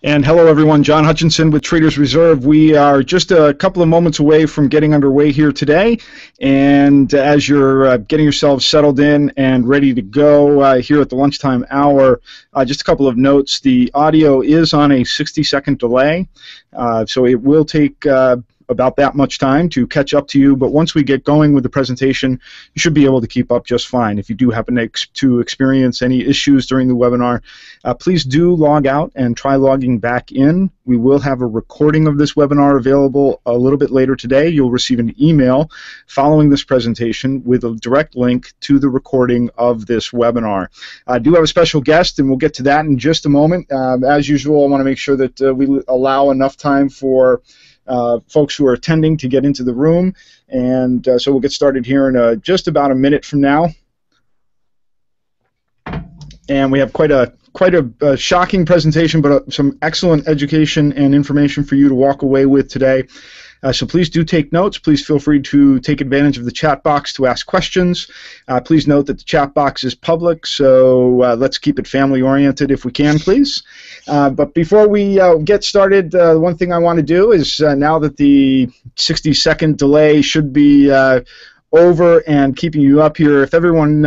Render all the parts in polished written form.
And hello, everyone. John Hutchinson with Traders Reserve. We are just a couple of moments away from getting underway here today. And as you're getting yourselves settled in and ready to go here at the lunchtime hour, just a couple of notes. The audio is on a 60-second delay, so it will take about that much time to catch up to you, but once we get going with the presentation, you should be able to keep up just fine. If you do happen to experience any issues during the webinar, please do log out and try logging back in. We will have a recording of this webinar available a little bit later today. You'll receive an email following this presentation with a direct link to the recording of this webinar. I do have a special guest, and we'll get to that in just a moment. As usual, I want to make sure that we allow enough time for folks who are attending to get into the room, and so we'll get started here in just about a minute from now. And we have quite a shocking presentation, but some excellent education and information for you to walk away with today. So please do take notes. Please feel free to take advantage of the chat box to ask questions. Please note that the chat box is public, so let's keep it family-oriented if we can, please. But before we get started, one thing I want to do is, now that the 60-second delay should be over and keeping you up here, if everyone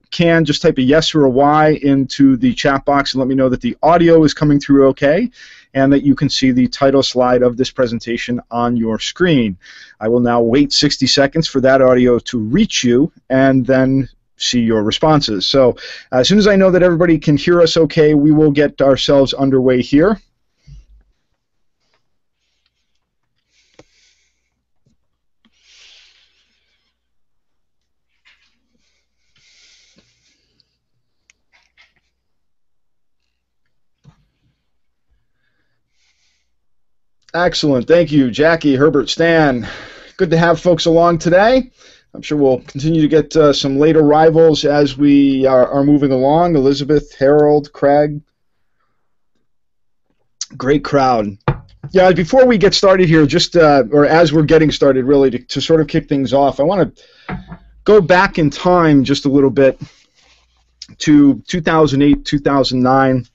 can just type a yes or a Y into the chat box and let me know that the audio is coming through okay and that you can see the title slide of this presentation on your screen. I will now wait 60 seconds for that audio to reach you and then see your responses. So as soon as I know that everybody can hear us okay, we will get ourselves underway here. Excellent. Thank you, Jackie, Herbert, Stan. Good to have folks along today. I'm sure we'll continue to get some late arrivals as we are moving along. Elizabeth, Harold, Craig. Great crowd. Yeah, before we get started here, just or as we're getting started, really, to sort of kick things off, I want to go back in time just a little bit to 2008, 2009.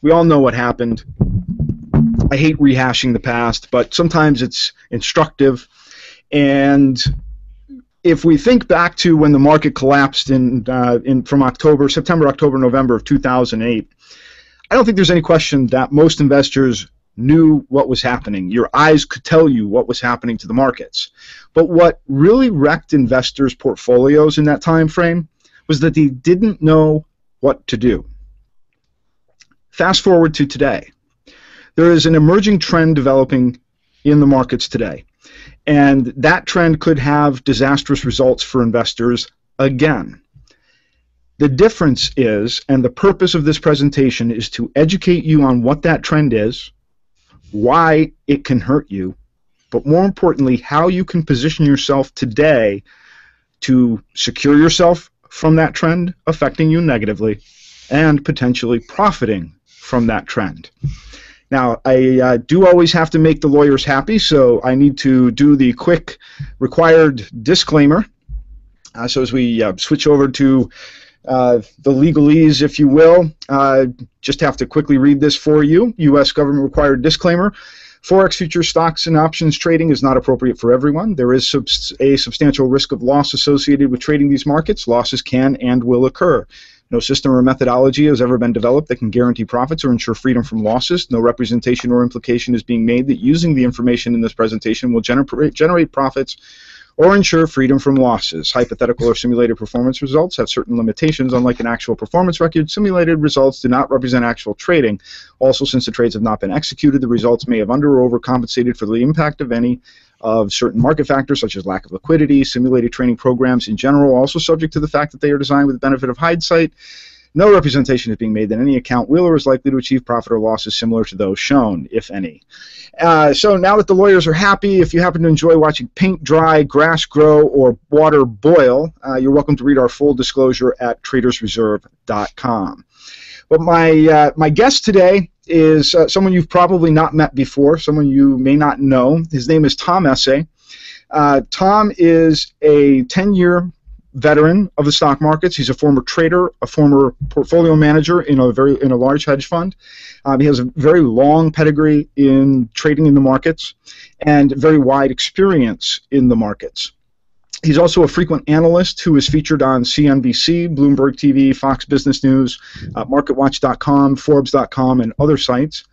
We all know what happened. I hate rehashing the past, but sometimes it's instructive. And if we think back to when the market collapsed from September, October, November of 2008, I don't think there's any question that most investors knew what was happening. Your eyes could tell you what was happening to the markets. But what really wrecked investors' portfolios in that time frame was that they didn't know what to do. Fast forward to today. There is an emerging trend developing in the markets today, and that trend could have disastrous results for investors again. The difference is, and the purpose of this presentation is to educate you on what that trend is, why it can hurt you, but more importantly, how you can position yourself today to secure yourself from that trend affecting you negatively and potentially profiting from that trend. Now, I do always have to make the lawyers happy, so I need to do the quick required disclaimer. So as we switch over to the legalese, if you will, just have to quickly read this for you. U.S. government required disclaimer. Forex futures, stocks, and options trading is not appropriate for everyone. There is a substantial risk of loss associated with trading these markets. Losses can and will occur. No system or methodology has ever been developed that can guarantee profits or ensure freedom from losses. No representation or implication is being made that using the information in this presentation will generate profits or ensure freedom from losses. Hypothetical or simulated performance results have certain limitations. Unlike an actual performance record, simulated results do not represent actual trading. Also, since the trades have not been executed, the results may have under or overcompensated for the impact of any of certain market factors such as lack of liquidity. Simulated trading programs in general are also subject to the fact that they are designed with the benefit of hindsight. No representation is being made that any account will or is likely to achieve profit or losses similar to those shown, if any. So now that the lawyers are happy, if you happen to enjoy watching paint dry, grass grow, or water boil, you're welcome to read our full disclosure at tradersreserve.com. But my guest today is someone you've probably not met before, someone you may not know. His name is Tom Esse. Tom is a 10-year veteran of the stock markets. He's a former trader, a former portfolio manager in a large hedge fund. He has a very long pedigree in trading in the markets and very wide experience in the markets. He's also a frequent analyst who is featured on CNBC, Bloomberg TV, Fox Business News, MarketWatch.com, Forbes.com, and other sites.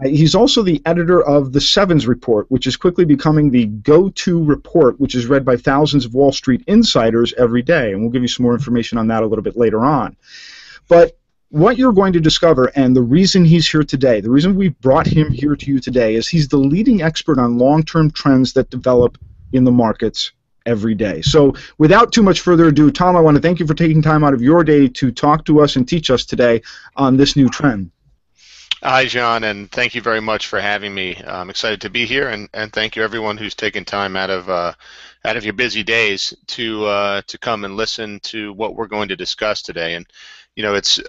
He's also the editor of the Sevens Report, which is quickly becoming the go-to report, which is read by thousands of Wall Street insiders every day. And we'll give you some more information on that a little bit later on. But what you're going to discover, and the reason he's here today, the reason we've brought him here to you today, is he's the leading expert on long-term trends that develop in the markets every day. So without too much further ado, Tom, I want to thank you for taking time out of your day to talk to us and teach us today on this new trend. Hi, John, and thank you very much for having me. I'm excited to be here, and thank you everyone who's taken time out of your busy days to come and listen to what we're going to discuss today. And you know, it's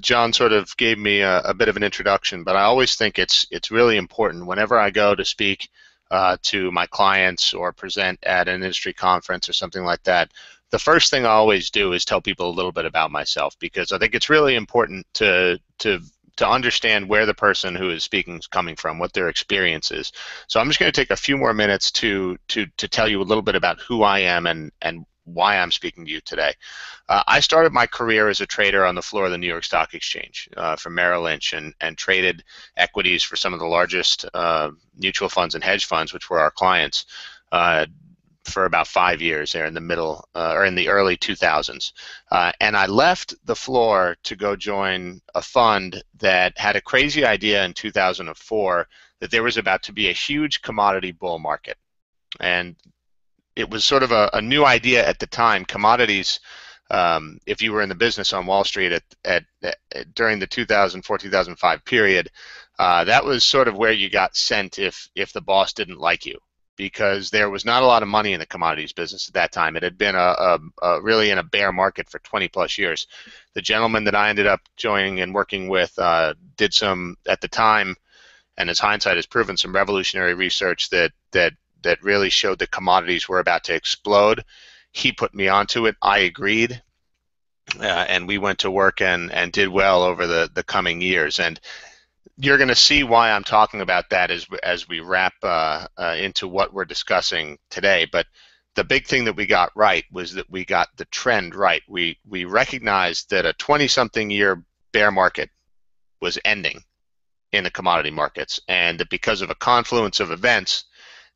John sort of gave me a bit of an introduction, but I always think it's really important whenever I go to speak to my clients or present at an industry conference or something like that. The first thing I always do is tell people a little bit about myself, because I think it's really important to understand where the person who is speaking is coming from, what their experience is. So I'm just going to take a few more minutes to tell you a little bit about who I am and why I'm speaking to you today. I started my career as a trader on the floor of the New York Stock Exchange for Merrill Lynch, and traded equities for some of the largest mutual funds and hedge funds, which were our clients, for about 5 years there in the middle or in the early 2000s. And I left the floor to go join a fund that had a crazy idea in 2004 that there was about to be a huge commodity bull market. And it was sort of a new idea at the time. Commodities, if you were in the business on Wall Street during the 2004-2005 period, that was sort of where you got sent if the boss didn't like you, because there was not a lot of money in the commodities business at that time. It had been really in a bear market for 20 plus years. The gentleman that I ended up joining and working with did some, at the time, and as hindsight has proven, some revolutionary research that really showed that commodities were about to explode. He put me onto it. I agreed, and we went to work and did well over the coming years. And you're going to see why I'm talking about that as we wrap into what we're discussing today. But the big thing that we got right was that we got the trend right. We recognized that a 20-something year bear market was ending in the commodity markets, and that because of a confluence of events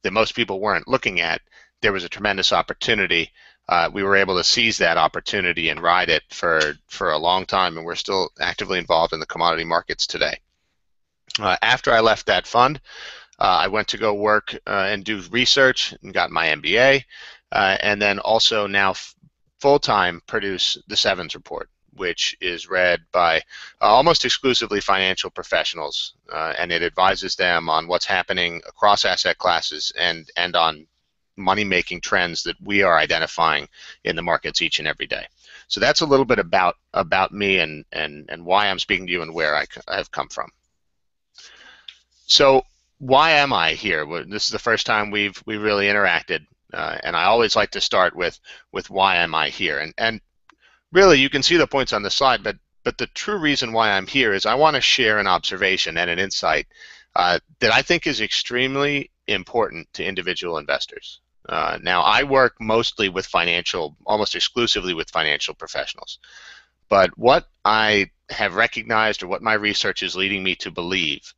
that most people weren't looking at, there was a tremendous opportunity. We were able to seize that opportunity and ride it for a long time, and we're still actively involved in the commodity markets today. After I left that fund, I went to go work and do research and got my MBA, and then also now full-time produce the Sevens Report, which is read by almost exclusively financial professionals, and it advises them on what's happening across asset classes and on money-making trends that we are identifying in the markets each and every day. So that's a little bit about me and why I'm speaking to you and where I have come from. So why am I here? Well, this is the first time we really interacted, and I always like to start with why am I here? And really, you can see the points on the slide, but the true reason why I'm here is I want to share an observation and an insight that I think is extremely important to individual investors. Now, I work mostly with almost exclusively with financial professionals, but what I have recognized, or what my research is leading me to believe,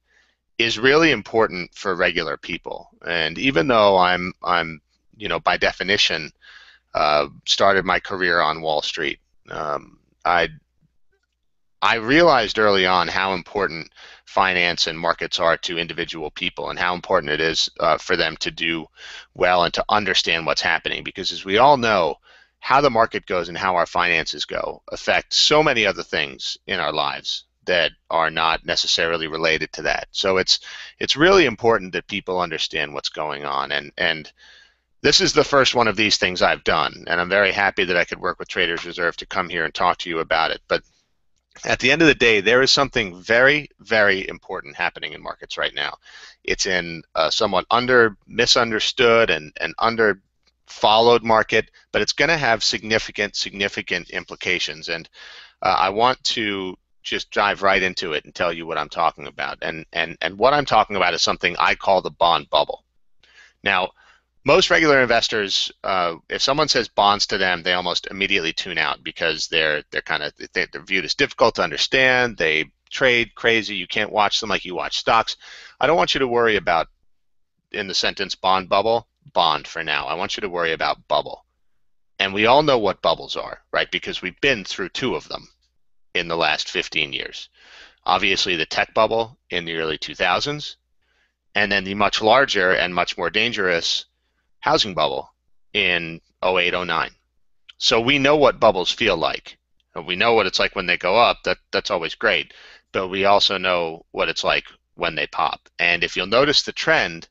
is really important for regular people. And even though I'm by definition started my career on Wall Street, I realized early on how important finance and markets are to individual people, and how important it is for them to do well and to understand what's happening. Because as we all know, how the market goes and how our finances go affect so many other things in our lives that are not necessarily related to that. So it's really important that people understand what's going on, and this is the first one of these things I've done, and I'm very happy that I could work with Traders Reserve to come here and talk to you about it. But at the end of the day, there is something very, very important happening in markets right now. It's in somewhat misunderstood and followed market, but it's going to have significant implications. And I want to just dive right into it and tell you what I'm talking about. And what I'm talking about is something I call the bond bubble. Now, most regular investors, if someone says bonds to them, they almost immediately tune out because they're viewed as difficult to understand. They trade crazy. You can't watch them like you watch stocks. I don't want you to worry about, in the sentence bond bubble, bond for now. I want you to worry about bubble. And we all know what bubbles are, right? Because we've been through 2 of them in the last 15 years. Obviously, the tech bubble in the early 2000s, and then the much larger and much more dangerous housing bubble in 08, 09. So we know what bubbles feel like. We know what it's like when they go up. That's always great. But we also know what it's like when they pop. And if you'll notice the trend,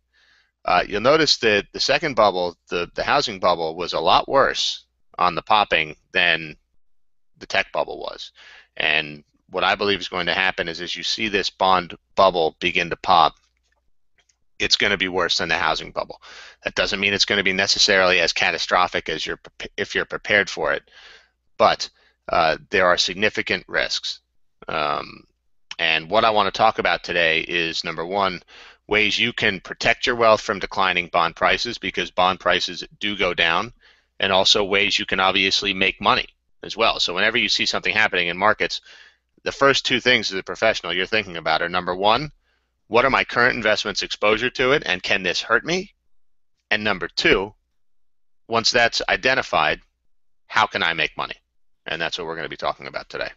you'll notice that the second bubble, the housing bubble, was a lot worse on the popping than the tech bubble was. And what I believe is going to happen is, as you see this bond bubble begin to pop, it's going to be worse than the housing bubble. That doesn't mean it's going to be necessarily as catastrophic as if you're prepared for it, but there are significant risks. And what I want to talk about today is, number one, ways you can protect your wealth from declining bond prices, because bond prices do go down, and also ways you can obviously make money as well. So whenever you see something happening in markets, the first 2 things as a professional you're thinking about are, number one, what are my current investments' exposure to it, and can this hurt me? And number 2, once that's identified, how can I make money? And that's what we're going to be talking about today.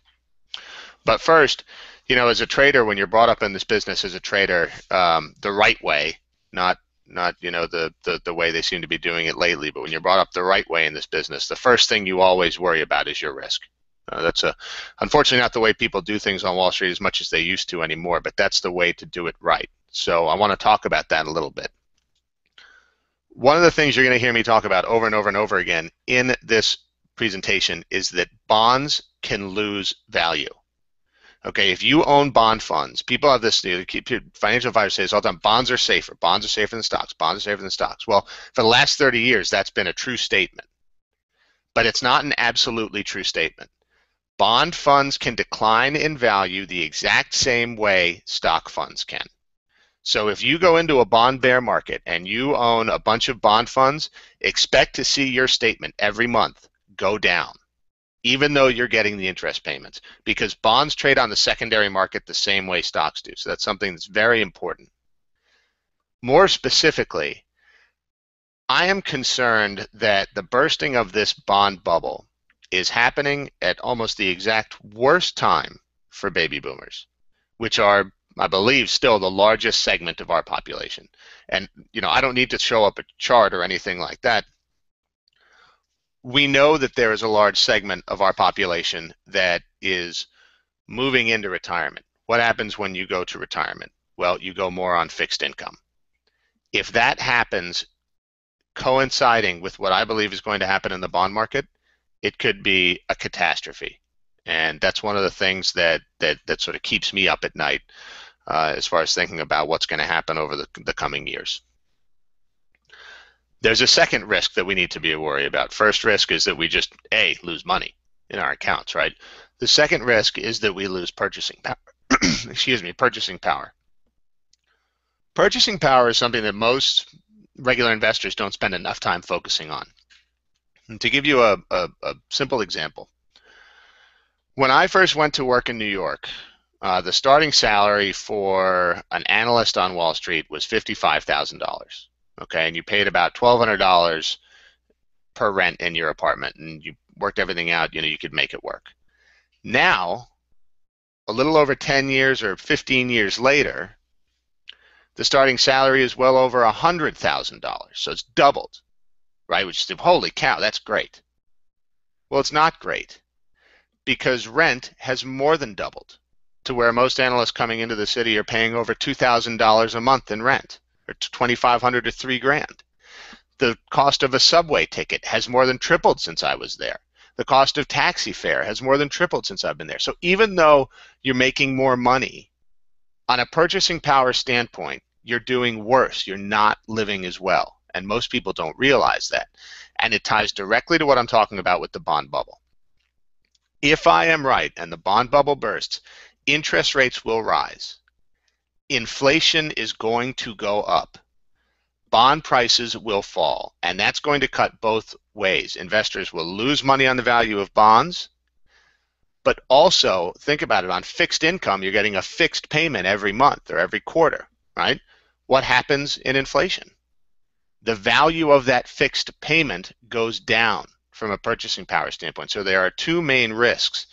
But first, as a trader, when you're brought up in this business as a trader, the right way, not the way they seem to be doing it lately, but when you're brought up the right way in this business, the first thing you always worry about is your risk. That's unfortunately not the way people do things on Wall Street as much as they used to anymore, but that's the way to do it right. So I want to talk about that a little bit. One of the things you're going to hear me talk about over and over and over again in this presentation is that bonds can lose value. Okay, if you own bond funds, people have this, financial advisors say this all the time, bonds are safer than stocks, bonds are safer than stocks. Well, for the last 30 years, that's been a true statement. But it's not an absolutely true statement. Bond funds can decline in value the exact same way stock funds can. So if you go into a bond bear market and you own a bunch of bond funds, expect to see your statement every month go down, even though you're getting the interest payments, because bonds trade on the secondary market the same way stocks do. So that's something that's very important. More specifically, I am concerned that the bursting of this bond bubble is happening at almost the exact worst time for baby boomers, which are, I believe, still the largest segment of our population. And I don't need to show up a chart or anything like that. We know that there is a large segment of our population that is moving into retirement. What happens when you go to retirement? Well, you go more on fixed income. If that happens coinciding with what I believe is going to happen in the bond market, it could be a catastrophe. And that's one of the things that sort of keeps me up at night as far as thinking about what's going to happen over the coming years. There's a second risk that we need to be worried about. First risk is that we just, lose money in our accounts, right? The second risk is that we lose purchasing power. Excuse me, purchasing power. Purchasing power is something that most regular investors don't spend enough time focusing on. And to give you a simple example, when I first went to work in New York, the starting salary for an analyst on Wall Street was $55,000. Okay, and you paid about $1,200 per rent in your apartment, and you worked everything out, you could make it work. Now, a little over 10 years or 15 years later, the starting salary is well over $100,000, so it's doubled, right? Which is, holy cow, that's great. Well, it's not great, because rent has more than doubled, to where most analysts coming into the city are paying over $2,000 a month in rent, or $2,500 to $3,000. The cost of a subway ticket has more than tripled since I was there. The cost of taxi fare has more than tripled since I've been there. So even though you're making more money, on a purchasing power standpoint, you're doing worse. You're not living as well. And most people don't realize that. And it ties directly to what I'm talking about with the bond bubble. If I am right and the bond bubble bursts, interest rates will rise. Inflation is going to go up. Bond prices will fall, and that's going to cut both ways. Investors will lose money on the value of bonds, but also, think about it, on fixed income, you're getting a fixed payment every month or every quarter, right? What happens in inflation? The value of that fixed payment goes down from a purchasing power standpoint. So there are two main risks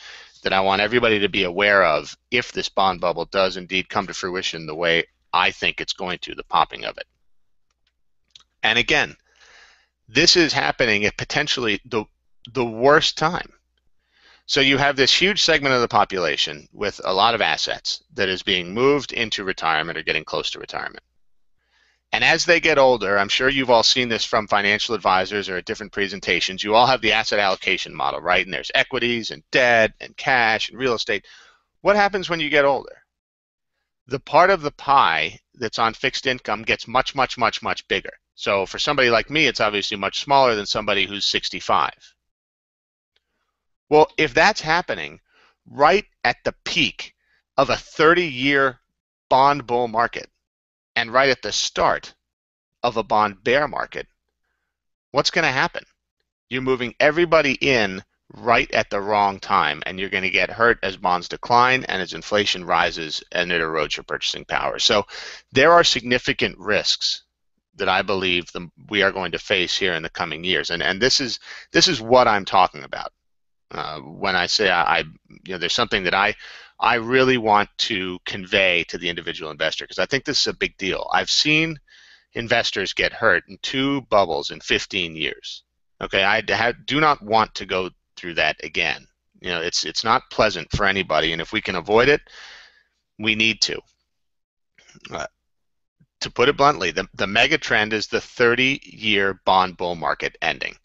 that I want everybody to be aware of if this bond bubble does indeed come to fruition the way I think it's going to, the popping of it. And again, this is happening at potentially the worst time. So you have this huge segment of the population with a lot of assets that is being moved into retirement or getting close to retirement. And as they get older, I'm sure you've all seen this from financial advisors or at different presentations, you all have the asset allocation model, right? And there's equities and debt and cash and real estate. What happens when you get older? The part of the pie that's on fixed income gets much, much, much, much bigger. So for somebody like me, it's obviously much smaller than somebody who's 65. Well, if that's happening right at the peak of a 30-year bond bull market and right at the start of a bond bear market, what's going to happen? You're moving everybody in right at the wrong time, and you're going to get hurt as bonds decline and as inflation rises and it erodes your purchasing power. So there are significant risks that I believe we are going to face here in the coming years, and this is what I'm talking about. When I say there's something that I really want to convey to the individual investor, because I think this is a big deal. I've seen investors get hurt in 2 bubbles in 15 years. Okay, I do not want to go through that again. It's not pleasant for anybody, and if we can avoid it, we need to. To put it bluntly, the mega trend is the 30-year bond bull market ending,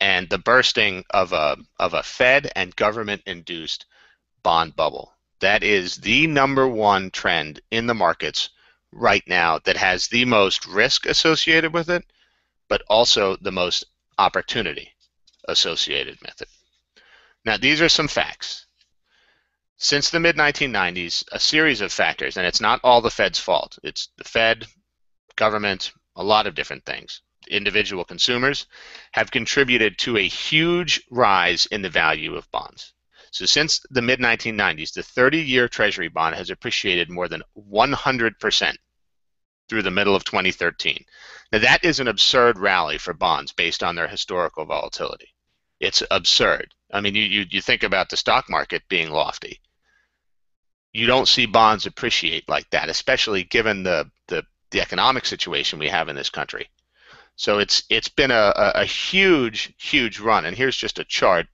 and the bursting of a Fed and government-induced bond bubble. That is the #1 trend in the markets right now that has the most risk associated with it, but also the most opportunity associated with it. Now, these are some facts. Since the mid-1990s, a series of factors, and it's not all the Fed's fault. It's the Fed, government, a lot of different things. Individual consumers have contributed to a huge rise in the value of bonds. So since the mid-1990s, the 30-year Treasury bond has appreciated more than 100% through the middle of 2013. Now that is an absurd rally for bonds based on their historical volatility. It's absurd. I mean, you think about the stock market being lofty. You don't see bonds appreciate like that, especially given the economic situation we have in this country. So it's been a huge, huge run. And here's just a chart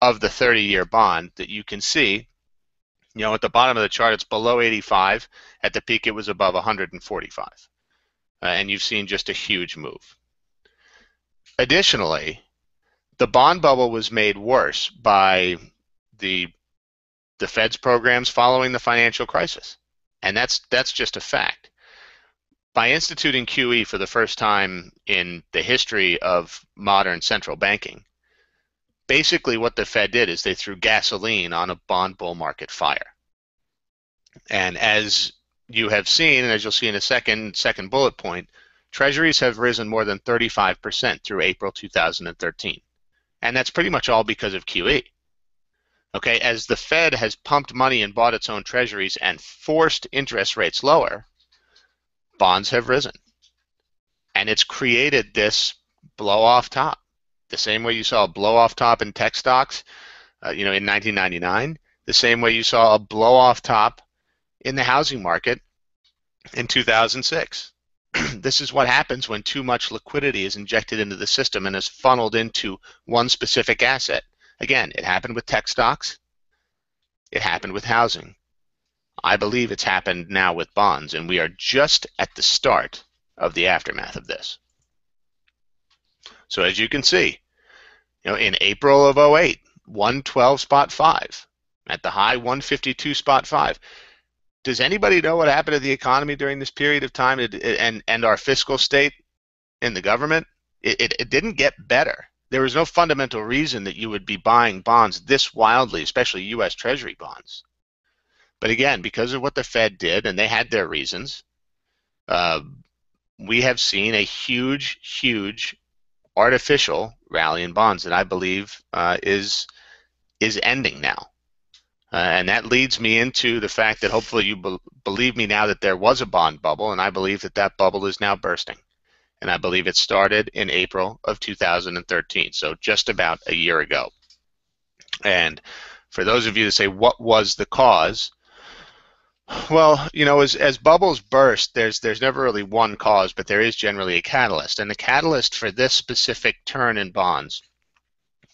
of the 30-year bond that you can see. At the bottom of the chart, it's below 85. At the peak, it was above 145. And you've seen just a huge move. Additionally, the bond bubble was made worse by the Fed's programs following the financial crisis. And that's just a fact. By instituting QE for the first time in the history of modern central banking, basically what the Fed did is they threw gasoline on a bond bull market fire. And as you have seen, and as you'll see in a second bullet point, treasuries have risen more than 35% through April 2013. And that's pretty much all because of QE. Okay, as the Fed has pumped money and bought its own treasuries and forced interest rates lower, bonds have risen. And it's created this blow-off top. The same way you saw a blow-off top in tech stocks in 1999, the same way you saw a blow-off top in the housing market in 2006. This is what happens when too much liquidity is injected into the system and is funneled into one specific asset. Again, it happened with tech stocks. It happened with housing. I believe it's happened now with bonds, and we are just at the start of the aftermath of this. So as you can see, in April of 08, 112.5, at the high 152.5. Does anybody know what happened to the economy during this period of time and our fiscal state in the government? It didn't get better. There was no fundamental reason that you would be buying bonds this wildly, especially U.S. Treasury bonds. But again, because of what the Fed did, and they had their reasons, we have seen a huge, huge artificial rally in bonds that I believe is ending now. And that leads me into the fact that hopefully you believe me now that there was a bond bubble, and I believe that that bubble is now bursting. And I believe it started in April of 2013, so just about a year ago. And for those of you that say, what was the cause? Well, you know, as bubbles burst, there's never really one cause, but there is generally a catalyst. And the catalyst for this specific turn in bonds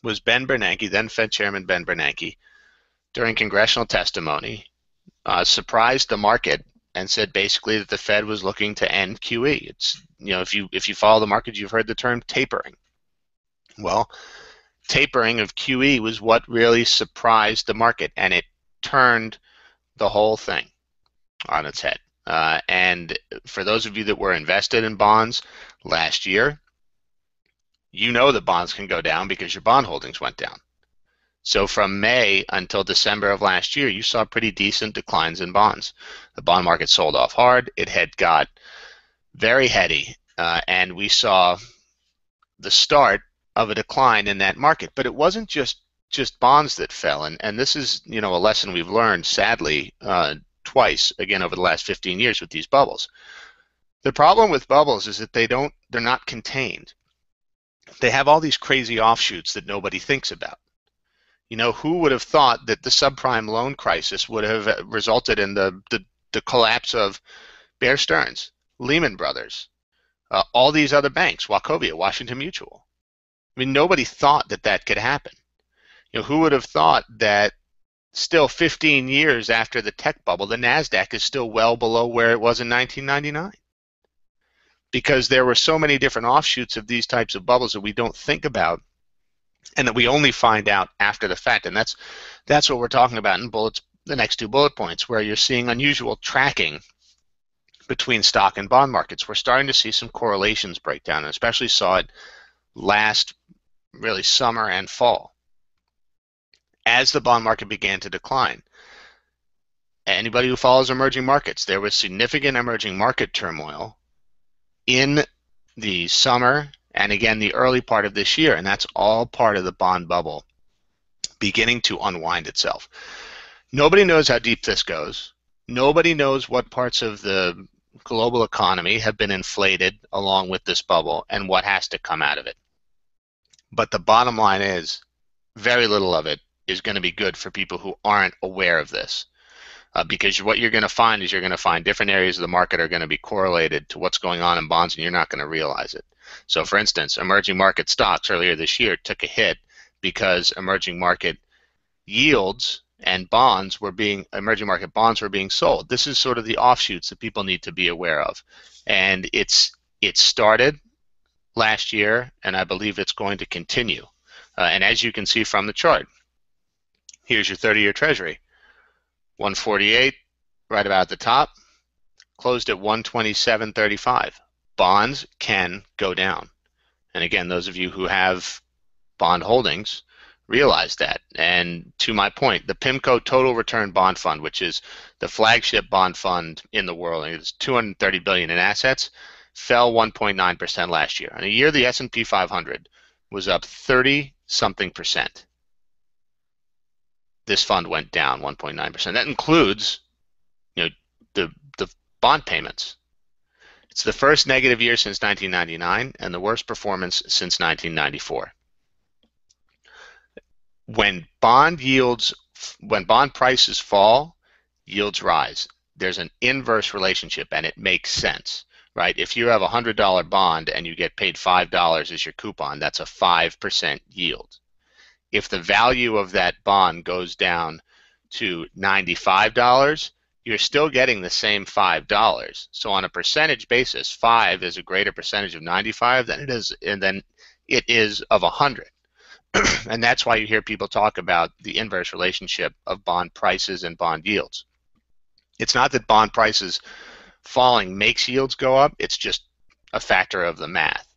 was Ben Bernanke, then Fed Chairman Ben Bernanke, during congressional testimony, surprised the market and said basically that the Fed was looking to end QE. It's, you know, if you follow the market, you've heard the term tapering. Well, tapering of QE was what really surprised the market, and it turned the whole thing on its head. And for those of you that were invested in bonds last year, you know that bonds can go down because your bond holdings went down. So from May until December of last year, you saw pretty decent declines in bonds. The bond market sold off hard. It had got very heady, and we saw the start of a decline in that market. But it wasn't just bonds that fell, and this is, you know, a lesson we've learned, sadly, twice again over the last 15 years with these bubbles. The problem with bubbles is that they're not contained. They have all these crazy offshoots that nobody thinks about. You know, who would have thought that the subprime loan crisis would have resulted in the collapse of Bear Stearns, Lehman Brothers, all these other banks, Wachovia, Washington Mutual? I mean, nobody thought that that could happen. You know, who would have thought that still 15 years after the tech bubble, the NASDAQ is still well below where it was in 1999? Because there were so many different offshoots of these types of bubbles that we don't think about, and that we only find out after the fact. And that's what we're talking about in the next two bullet points, where you're seeing unusual tracking between stock and bond markets. We're starting to see some correlations break down, and especially saw it last really summer and fall as the bond market began to decline. Anybody who follows emerging markets, there was significant emerging market turmoil in the summer and again the early part of this year, and that's all part of the bond bubble beginning to unwind itself. Nobody knows how deep this goes. Nobody knows what parts of the global economy have been inflated along with this bubble and what has to come out of it. But the bottom line is, very little of it is going to be good for people who aren't aware of this. Because what you're going to find is you're going to find different areas of the market are going to be correlated to what's going on in bonds, and you're not going to realize it. So for instance, emerging market stocks earlier this year took a hit because emerging market yields and emerging market bonds were being sold. This is sort of the offshoots that people need to be aware of. And it started last year, and I believe it's going to continue. And as you can see from the chart, here's your 30-year Treasury. 148, right about at the top, closed at 127.35. Bonds can go down. And again, those of you who have bond holdings realize that. And to my point, the PIMCO Total Return Bond Fund, which is the flagship bond fund in the world, and it's $230 billion in assets, fell 1.9% last year. In a year, the S&P 500 was up 30-something%. This fund went down 1.9%. That includes, you know, the bond payments. It's the first negative year since 1999 and the worst performance since 1994. When bond prices fall, yields rise. There's an inverse relationship, and it makes sense, right? If you have a $100 bond and you get paid $5 as your coupon, that's a 5% yield. If the value of that bond goes down to $95, you're still getting the same $5. So on a percentage basis, 5 is a greater percentage of 95 than it is of 100. And that's why you hear people talk about the inverse relationship of bond prices and bond yields. It's not that bond prices falling makes yields go up, it's just a factor of the math.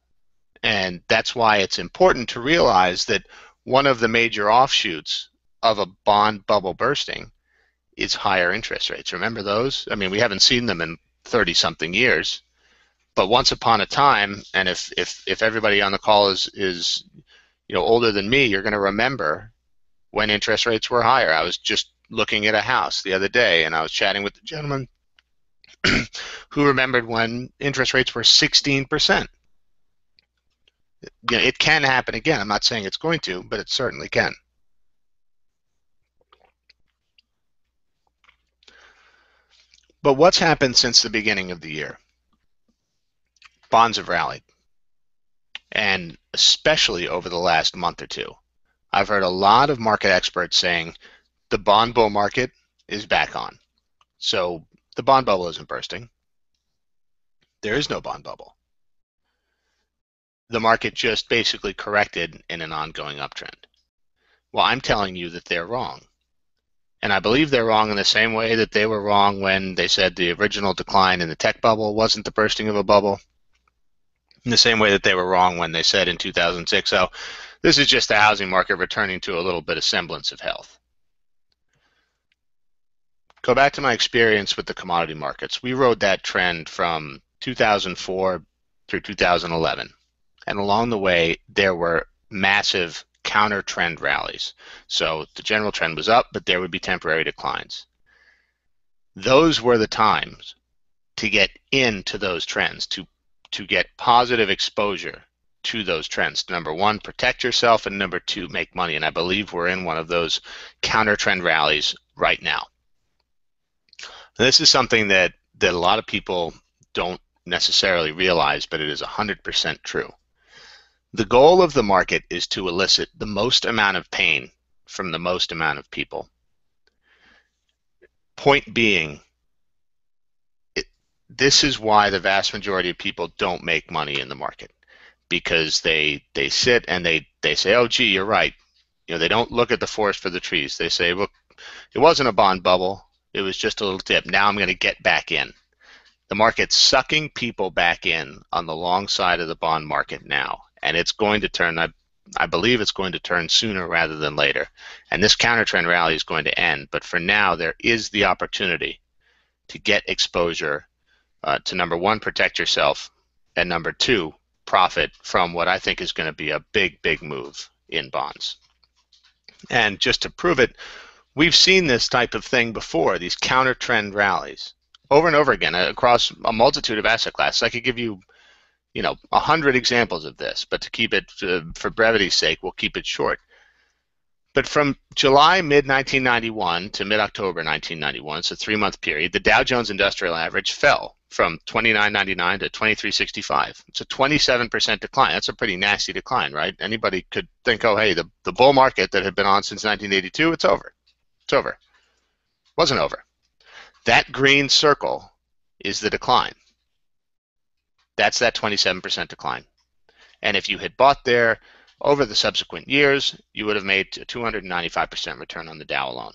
And that's why it's important to realize that one of the major offshoots of a bond bubble bursting is higher interest rates. Remember those? I mean, we haven't seen them in 30-something years, but once upon a time, and if everybody on the call is older than me, you're going to remember when interest rates were higher. I was just looking at a house the other day, and I was chatting with the gentleman who remembered when interest rates were 16%. It can happen again. I'm not saying it's going to, but it certainly can. But what's happened since the beginning of the year? Bonds have rallied, and especially over the last month or two. I've heard a lot of market experts saying the bond bull market is back on. So the bond bubble isn't bursting. There is no bond bubble. The market just basically corrected in an ongoing uptrend. Well, I'm telling you that they're wrong. And I believe they're wrong in the same way that they were wrong when they said the original decline in the tech bubble wasn't the bursting of a bubble. In the same way that they were wrong when they said in 2006, oh, this is just the housing market returning to a little bit of semblance of health. Go back to my experience with the commodity markets. We rode that trend from 2004 through 2011. And along the way, there were massive counter trend rallies. So the general trend was up, but there would be temporary declines. Those were the times to get into those trends, to get positive exposure to those trends. Number one, protect yourself, and number two, make money. And I believe we're in one of those counter trend rallies right now. This is something that a lot of people don't necessarily realize, but it is 100% true. The goal of the market is to elicit the most amount of pain from the most amount of people. Point being, this is why the vast majority of people don't make money in the market, because they sit and they say, oh, gee, you're right. They don't look at the forest for the trees. They say, look, it wasn't a bond bubble. It was just a little dip. Now I'm going to get back in. The market's sucking people back in on the long side of the bond market now. And it's going to turn, I believe it's going to turn sooner rather than later. And this counter trend rally is going to end. But for now, there is the opportunity to get exposure to, number one, protect yourself, and number two, profit from what I think is going to be a big, big move in bonds. And just to prove it, we've seen this type of thing before, these counter trend rallies, over and over again across a multitude of asset classes. I could give you 100 examples of this, but to keep it, for brevity's sake, we'll keep it short. But from July mid-1991 to mid-October 1991, it's a 3-month period, the Dow Jones Industrial Average fell from 29.99 to 23.65. It's a 27% decline. That's a pretty nasty decline, right? Anybody could think, oh, hey, the bull market that had been on since 1982, it's over. It's over. It wasn't over. That green circle is the decline. That's that 27% decline. And if you had bought there over the subsequent years, you would have made a 295% return on the Dow alone.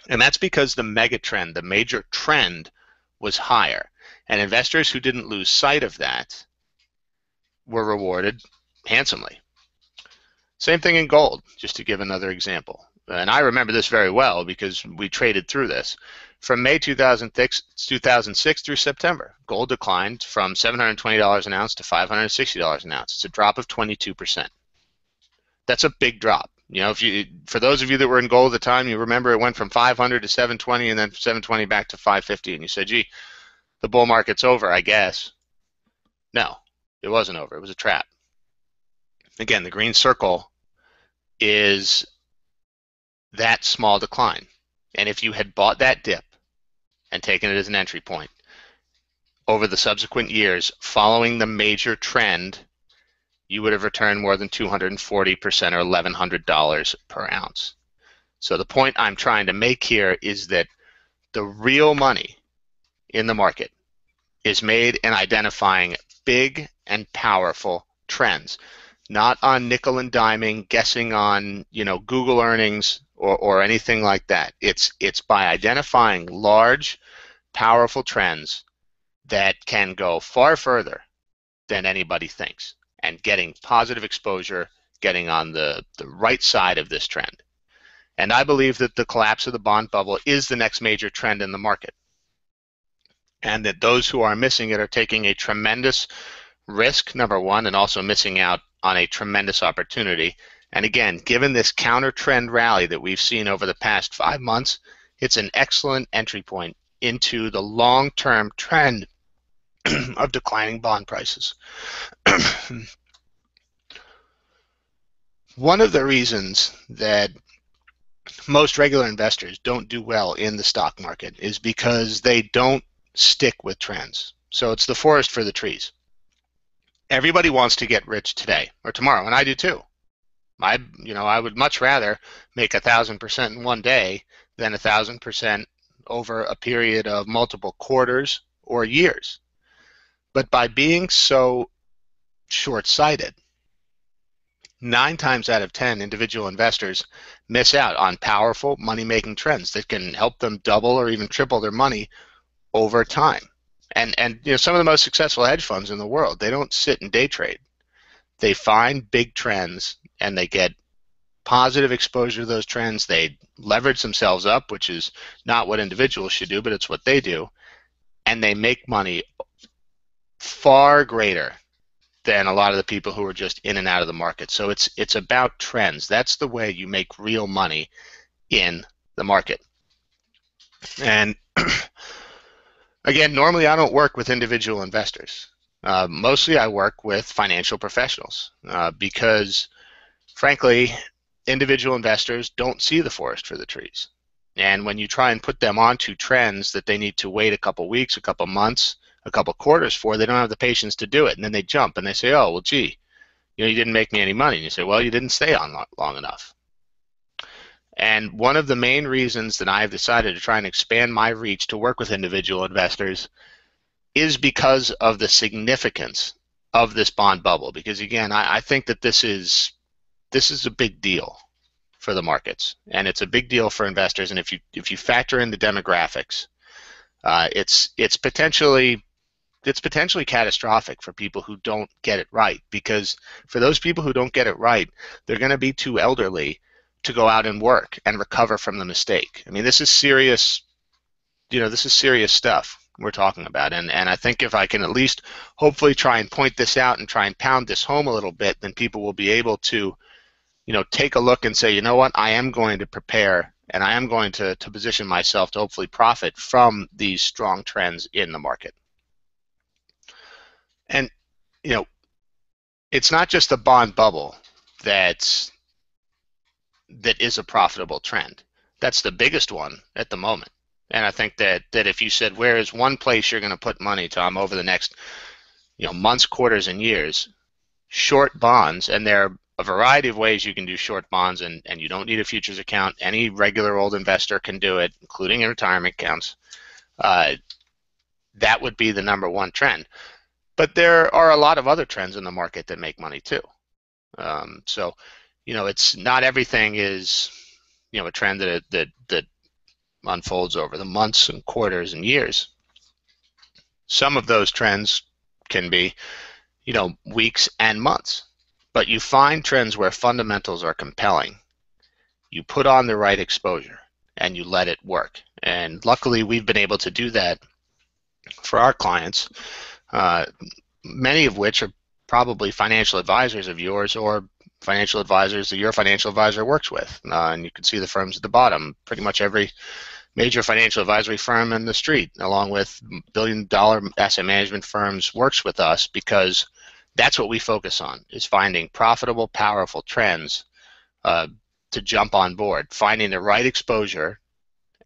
And that's because the mega trend, the major trend, was higher. And investors who didn't lose sight of that were rewarded handsomely. Same thing in gold, just to give another example. And I remember this very well because we traded through this. From May 2006 through September, gold declined from $720 an ounce to $560 an ounce. It's a drop of 22%. That's a big drop. For those of you that were in gold at the time, you remember it went from 500 to 720 and then 720 back to 550, and you said, gee, the bull market's over, I guess. No, it wasn't over. It was a trap. Again, the green circle is that small decline. And if you had bought that dip and taken it as an entry point, over the subsequent years following the major trend, you would have returned more than 240% or $1,100 per ounce. So the point I'm trying to make here is that the real money in the market is made in identifying big and powerful trends, not on nickel and diming, guessing on Google earnings or anything like that. It's by identifying large, powerful trends that can go far further than anybody thinks. and getting positive exposure, getting on the right side of this trend. And I believe that the collapse of the bond bubble is the next major trend in the market, and that those who are missing it are taking a tremendous risk, number one, and also missing out on a tremendous opportunity. And again, given this counter trend rally that we've seen over the past 5 months, it's an excellent entry point into the long-term trend of declining bond prices. One of the reasons that most regular investors don't do well in the stock market is because they don't stick with trends. So it's the forest for the trees. Everybody wants to get rich today or tomorrow, and I do too. I would much rather make 1,000% in one day than 1,000% over a period of multiple quarters or years. But by being so short-sighted, 9 times out of 10 individual investors miss out on powerful money-making trends that can help them double or even triple their money over time. And some of the most successful hedge funds in the world, they don't sit and day trade. They find big trends and they get positive exposure to those trends. They leverage themselves up, which is not what individuals should do, but it's what they do. And they make money far greater than a lot of the people who are just in and out of the market. So it's about trends. That's the way you make real money in the market. And again, normally I don't work with individual investors. Mostly I work with financial professionals because, frankly, individual investors don't see the forest for the trees. And when you try and put them onto trends that they need to wait a couple weeks, a couple months, a couple quarters for, they don't have the patience to do it. And then they jump and they say, oh, well, gee, you didn't make me any money. And you say, well, you didn't stay on long enough. And one of the main reasons that I've decided to try and expand my reach to work with individual investors is because of the significance of this bond bubble. Because again, I think that this is a big deal for the markets, and it's a big deal for investors. And if you factor in the demographics, it's potentially catastrophic for people who don't get it right. Because for those people who don't get it right, they're going to be too elderly to go out and work and recover from the mistake. I mean, this is serious. This is serious stuff we're talking about. And I think if I can at least hopefully try and point this out and try and pound this home a little bit, then people will be able to, take a look and say, you know what, I am going to prepare and I am going to position myself to hopefully profit from these strong trends in the market. And, it's not just the bond bubble that is a profitable trend. That's the biggest one at the moment. And I think that if you said, where is one place you're going to put money, Tom, over the next months, quarters, and years, short bonds, and there are a variety of ways you can do short bonds, and you don't need a futures account. Any regular old investor can do it, including in retirement accounts. That would be the number one trend. But there are a lot of other trends in the market that make money too. So it's not everything is a trend that unfolds over the months and quarters and years. Some of those trends can be weeks and months. But you find trends where fundamentals are compelling. You put on the right exposure and you let it work. And luckily we've been able to do that for our clients, many of which are probably financial advisors of yours or financial advisors that your financial advisor works with. And you can see the firms at the bottom. Pretty much every major financial advisory firm in the street, along with billion-dollar asset management firms, works with us because that's what we focus on, is finding profitable, powerful trends to jump on board, finding the right exposure,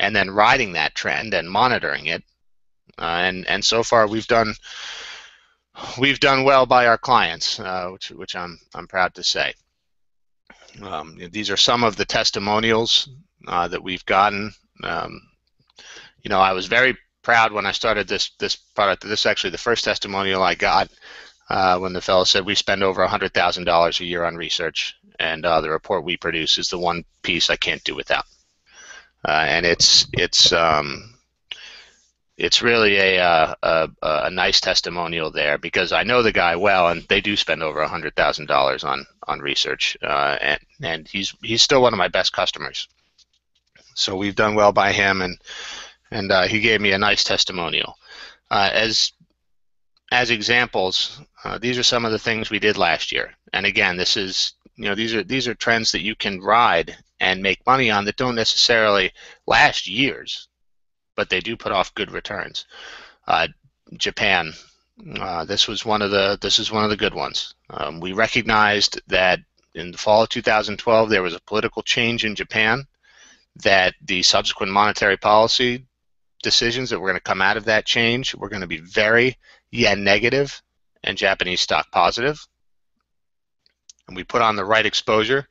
and then riding that trend and monitoring it. And so far we've done well by our clients, which I'm proud to say. These are some of the testimonials that we've gotten. I was very proud when I started this product. This is actually the first testimonial I got when the fellow said we spend over $100,000 a year on research, and the report we produce is the one piece I can't do without. And it's it's really a nice testimonial there, because I know the guy well, and they do spend over $100,000 on research, and he's still one of my best customers. So we've done well by him, and he gave me a nice testimonial. As examples, these are some of the things we did last year. And again, this is, these are trends that you can ride and make money on that don't necessarily last years, but they do put off good returns. Japan, this is one of the good ones. We recognized that in the fall of 2012 there was a political change in Japan, that the subsequent monetary policy decisions that were going to come out of that change were going to be very yen negative and Japanese stock positive. And we put on the right exposure,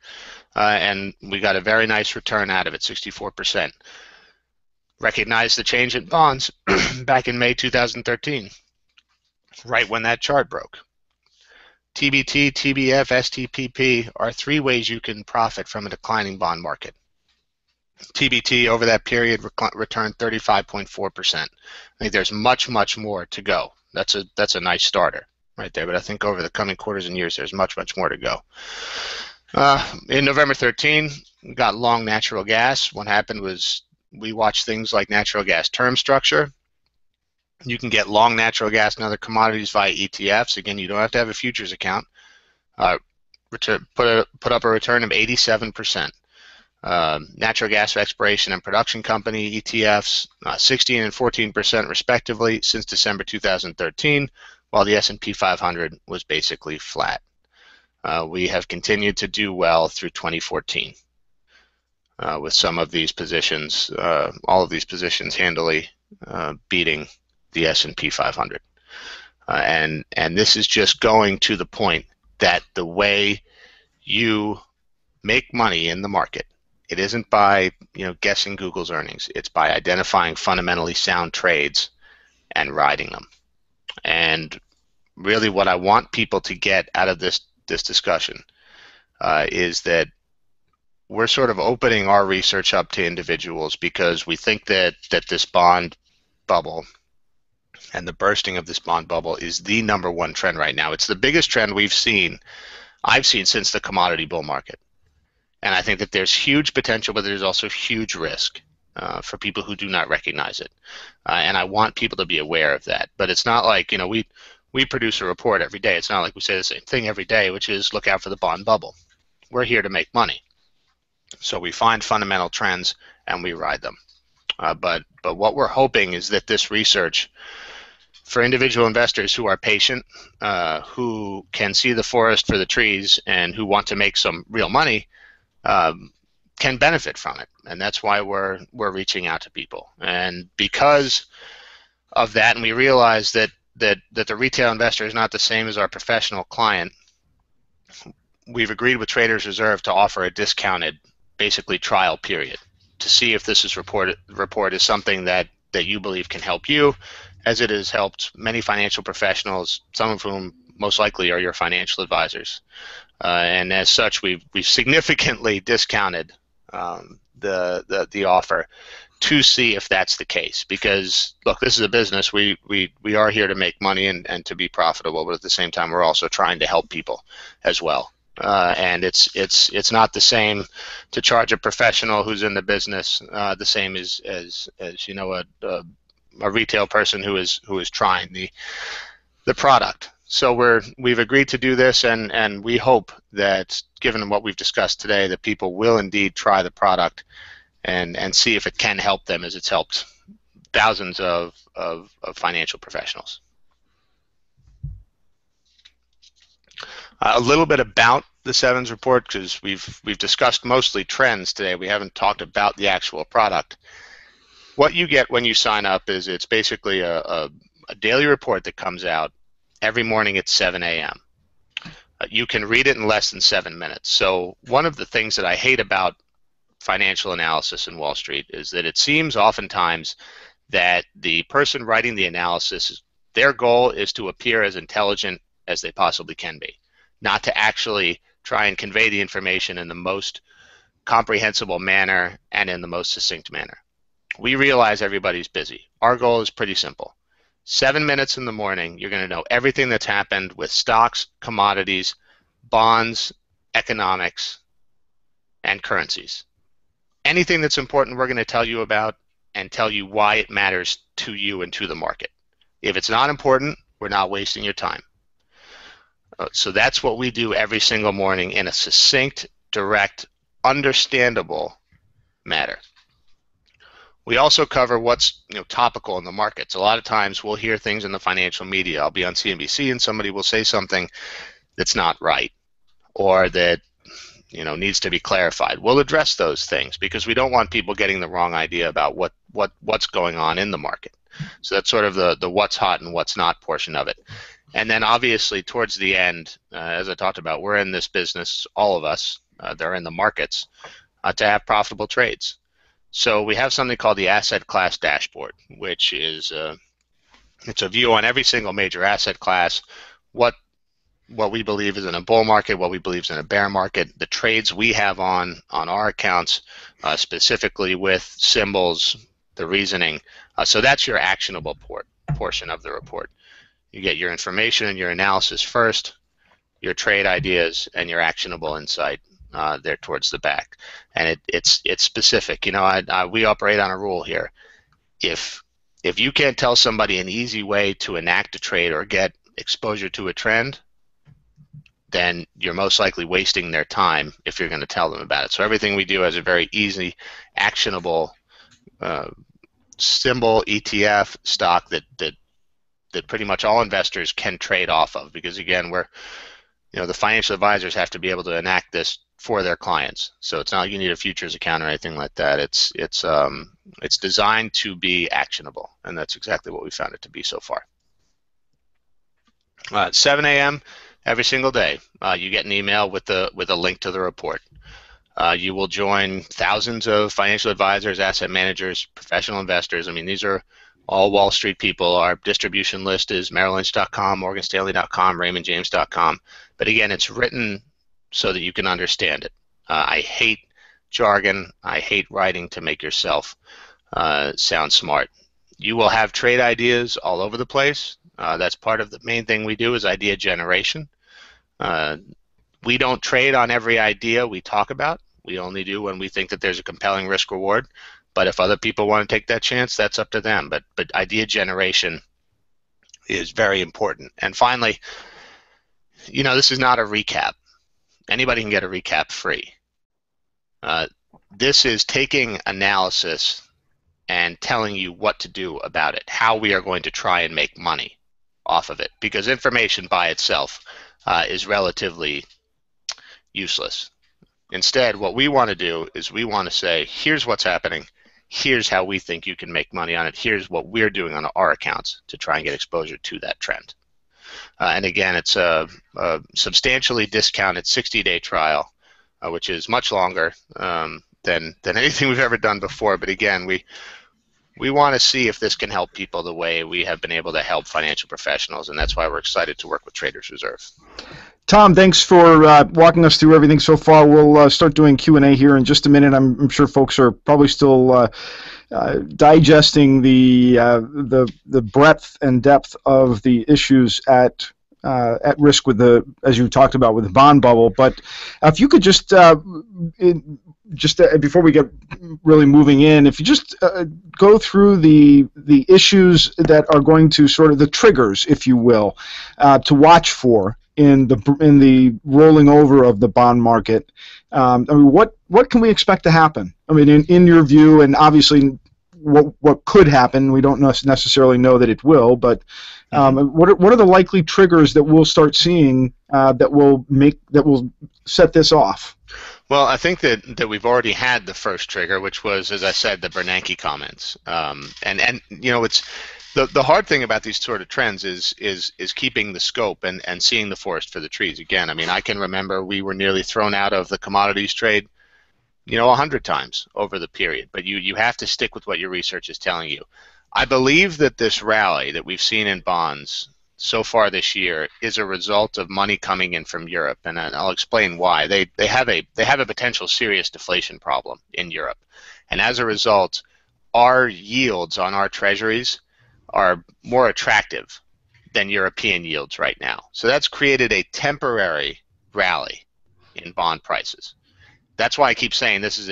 and we got a very nice return out of it, 64%. Recognized the change in bonds back in May 2013, right when that chart broke. TBT, TBF, STPP are three ways you can profit from a declining bond market. TBT over that period returned 35.4%. I think there's much, much more to go. That's a nice starter right there, but I think over the coming quarters and years there's much, much more to go. In November 13, we got long natural gas. What happened was we watched things like natural gas term structure. You can get long natural gas and other commodities via ETFs. Again, you don't have to have a futures account. Put up a return of 87%. Natural gas exploration and production company ETFs, 16 and 14% respectively since December 2013, while the S&P 500 was basically flat. We have continued to do well through 2014 with some of these positions, all of these positions handily beating the S&P 500. And this is just going to the point that the way you make money in the market, it isn't by guessing Google's earnings. It's by identifying fundamentally sound trades and riding them. And really, what I want people to get out of this discussion is that we're sort of opening our research up to individuals because we think that this bond bubble and the bursting of this bond bubble is the #1 trend right now. It's the biggest trend I've seen since the commodity bull market. And I think that there's huge potential, but there's also huge risk for people who do not recognize it. And I want people to be aware of that. But it's not like, we produce a report every day. It's not like we say the same thing every day, which is look out for the bond bubble. We're here to make money. So we find fundamental trends and we ride them. But what we're hoping is that this research, for individual investors who are patient, who can see the forest for the trees, and who want to make some real money, can benefit from it. And that's why we're reaching out to people. And because of that, and we realize that the retail investor is not the same as our professional client, we've agreed with Traders Reserve to offer a discounted, basically, trial period to see if this report is something that you believe can help you, as it has helped many financial professionals, some of whom most likely are your financial advisors. And as such, we've significantly discounted the offer to see if that's the case. Because look, this is a business. We are here to make money and to be profitable, but at the same time, we're also trying to help people as well. And it's not the same to charge a professional who's in the business the same as a retail person who is trying the product. So we've agreed to do this, and we hope that, given what we've discussed today, that people will indeed try the product and see if it can help them, as it's helped thousands of financial professionals. A little bit about the Sevens report, because we've discussed mostly trends today. We haven't talked about the actual product. What you get when you sign up is it's basically a daily report that comes out every morning at 7 a.m. You can read it in less than 7 minutes. So one of the things that I hate about financial analysis in Wall Street is that it seems oftentimes that the person writing the analysis, their goal is to appear as intelligent as they possibly can be, not to actually try and convey the information in the most comprehensible manner and in the most succinct manner. we realize everybody's busy. Our goal is pretty simple. 7 minutes in the morning, you're going to know everything that's happened with stocks, commodities, bonds, economics, and currencies. Anything that's important, we're going to tell you about and tell you why it matters to you and to the market. If it's not important, we're not wasting your time. So that's what we do every single morning in a succinct, direct, understandable manner. We also cover what's topical in the markets. A lot of times we'll hear things in the financial media. I'll be on CNBC and somebody will say something that's not right or that needs to be clarified. We'll address those things because we don't want people getting the wrong idea about what's going on in the market. So that's sort of the what's hot and what's not portion of it. And then obviously towards the end, as I talked about, we're in this business, all of us, they're in the markets, to have profitable trades. So we have something called the asset class dashboard, which is it's a view on every single major asset class, what we believe is in a bull market, what we believe is in a bear market, the trades we have on our accounts, specifically with symbols, the reasoning. So that's your actionable portion of the report. You get your information and your analysis first, your trade ideas, and your actionable insight there towards the back. And it's specific. We operate on a rule here. If you can't tell somebody an easy way to enact a trade or get exposure to a trend, then you're most likely wasting their time if you're going to tell them about it. So everything we do has a very easy, actionable symbol, ETF, stock that pretty much all investors can trade off of, because again, the financial advisors have to be able to enact this for their clients. So it's not like you need a futures account or anything like that. It's designed to be actionable, and that's exactly what we found it to be so far. At 7 a.m. every single day, you get an email with a link to the report. You will join thousands of financial advisors, asset managers, professional investors. I mean, these are all Wall Street people. Our distribution list is MerrillLynch.com, MorganStanley.com, RaymondJames.com. But again, it's written so that you can understand it. I hate jargon. I hate writing to make yourself sound smart. You will have trade ideas all over the place. That's part of the main thing we do is idea generation. We don't trade on every idea we talk about. We only do when we think that there's a compelling risk reward. But if other people want to take that chance, that's up to them. But idea generation is very important. And finally, this is not a recap. Anybody can get a recap free. This is taking analysis and telling you what to do about it, how we are going to try and make money off of it, because information by itself is relatively useless. Instead, what we want to do is we want to say, here's what's happening, here's how we think you can make money on it, here's what we're doing on our accounts to try and get exposure to that trend. And again, it's a substantially discounted 60-day trial, which is much longer than anything we've ever done before. But again, we want to see if this can help people the way we have been able to help financial professionals, and that's why we're excited to work with Traders Reserve. Tom, thanks for walking us through everything so far. We'll start doing Q&A here in just a minute. I'm sure folks are probably still digesting the breadth and depth of the issues at risk with as you talked about, with the bond bubble. But if you could just before we get really moving in, if you just go through the issues that are going to sort of the triggers, if you will, to watch for in the rolling over of the bond market. I mean, what can we expect to happen? I mean, in your view, and obviously what could happen, we don't necessarily know that it will, but what are the likely triggers that we'll start seeing that will set this off? Well, I think that we've already had the first trigger, which was, as I said, the Bernanke comments. And it's the hard thing about these sort of trends is keeping the scope and seeing the forest for the trees. Again, I mean, I can remember we were nearly thrown out of the commodities trade, 100 times over the period. But you have to stick with what your research is telling you. I believe that this rally that we've seen in bonds so far this year is a result of money coming in from Europe, and I'll explain why. They have a potential serious deflation problem in Europe, and as a result, our yields on our treasuries are more attractive than European yields right now. So that's created a temporary rally in bond prices. That's why I keep saying this is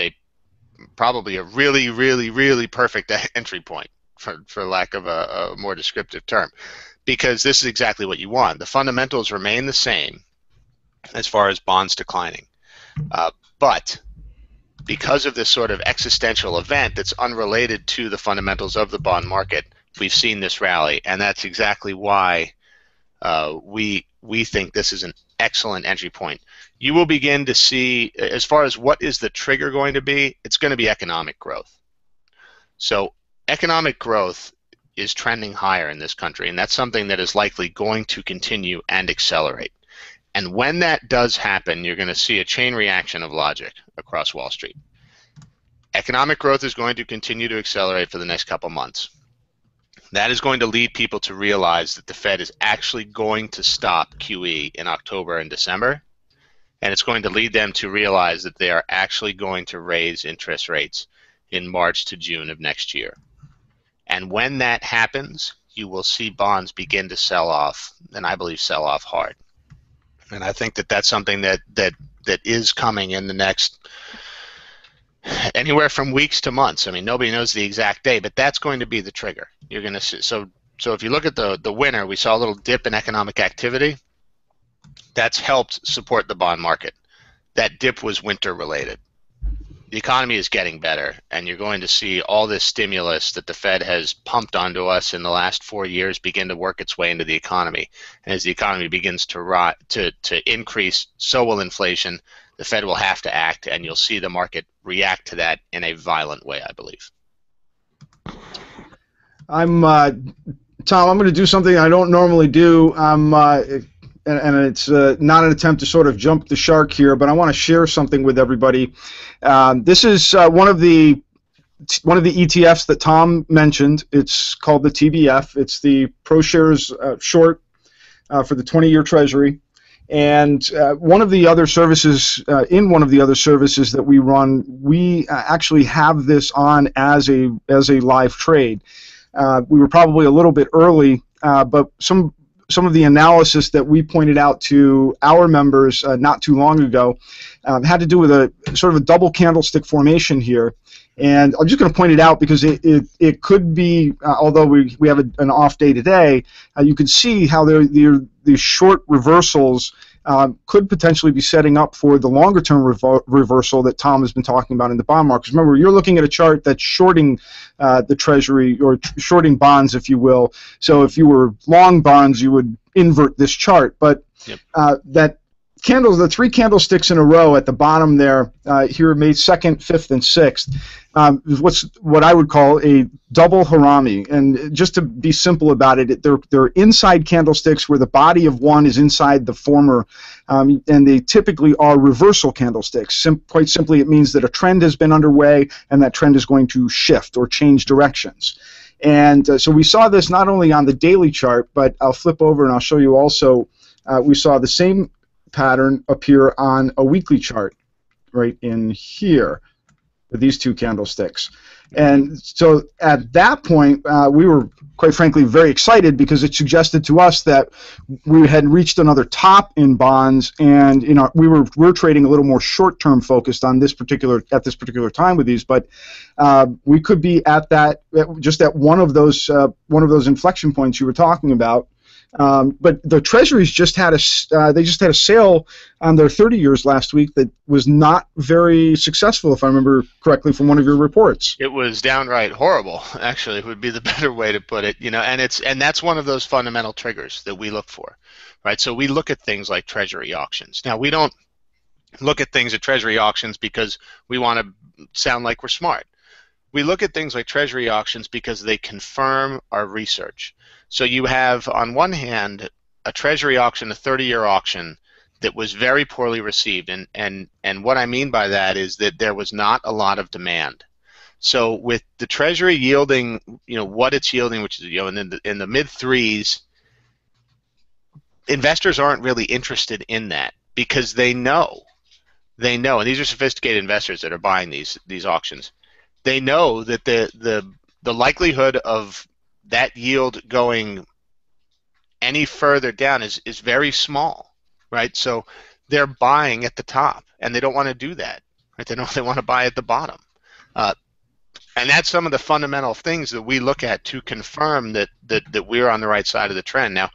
probably a really, really, really perfect entry point, for lack of a more descriptive term, because this is exactly what you want. The fundamentals remain the same as far as bonds declining, but because of this sort of existential event that's unrelated to the fundamentals of the bond market, we've seen this rally, and that's exactly why we think this is an excellent entry point. You will begin to see, as far as what is the trigger going to be, it's going to be economic growth. So economic growth is trending higher in this country, and that's something that is likely going to continue and accelerate. And when that does happen, you're going to see a chain reaction of logic across Wall Street. Economic growth is going to continue to accelerate for the next couple months. That is going to lead people to realize that the Fed is actually going to stop QE in October and December, and it's going to lead them to realize that they are actually going to raise interest rates in March to June of next year. And when that happens, you will see bonds begin to sell off, and I believe sell off hard. And I think that that's something that is coming in the next anywhere from weeks to months. I mean, nobody knows the exact day, but that's going to be the trigger. You're going to see. So if you look at the winter, we saw a little dip in economic activity. That's helped support the bond market. That dip was winter related. The economy is getting better, and you're going to see all this stimulus that the Fed has pumped onto us in the last 4 years begin to work its way into the economy. And as the economy begins to increase, so will inflation. The Fed will have to act, and you'll see the market react to that in a violent way, I believe. Tom, I'm going to do something I don't normally do. And it's not an attempt to sort of jump the shark here, but I want to share something with everybody. This is one of the ETFs that Tom mentioned. It's called the TBF. It's the ProShares short for the 20-year Treasury. And one of the other services, that we run, we actually have this on as a live trade. We were probably a little bit early, but some of the analysis that we pointed out to our members not too long ago had to do with a sort of a double candlestick formation here. And I'm just going to point it out because it could be, although we have an off day today, you can see how these short reversals could potentially be setting up for the longer term reversal that Tom has been talking about in the bond markets. Remember, you're looking at a chart that's shorting the Treasury, or shorting bonds, if you will. So if you were long bonds, you would invert this chart. But yep. The three candlesticks in a row at the bottom there, here May 2nd, 5th, and 6th, is what I would call a double harami. And just to be simple about it, they're inside candlesticks where the body of one is inside the former, and they typically are reversal candlesticks. Quite simply, it means that a trend has been underway, and that trend is going to shift or change directions. And so we saw this not only on the daily chart, but I'll flip over and I'll show you also, we saw the same pattern appear on a weekly chart right in here with these two candlesticks. And so at that point, we were quite frankly very excited because it suggested to us that we had reached another top in bonds, and we're trading a little more short-term focused on this particular time with these, but we could be at one of those inflection points you were talking about. But the Treasuries just had a sale on their 30 years last week that was not very successful, if I remember correctly from one of your reports. It was downright horrible, actually, would be the better way to put it. And that's one of those fundamental triggers that we look for, right? So we look at things like Treasury auctions. Now, we don't look at things at Treasury auctions because we want to sound like we're smart. We look at things like Treasury auctions because they confirm our research. So you have, on one hand, a Treasury auction, a 30-year auction, that was very poorly received. And what I mean by that is that there was not a lot of demand. So with the Treasury yielding, what it's yielding, which is in the mid threes, investors aren't really interested in that because they know, and these are sophisticated investors that are buying these auctions. they know that the likelihood of that yield going any further down is very small, right? So they're buying at the top, and they don't want to do that, right? They want to buy at the bottom, and that's some of the fundamental things that we look at to confirm that we're on the right side of the trend. Now,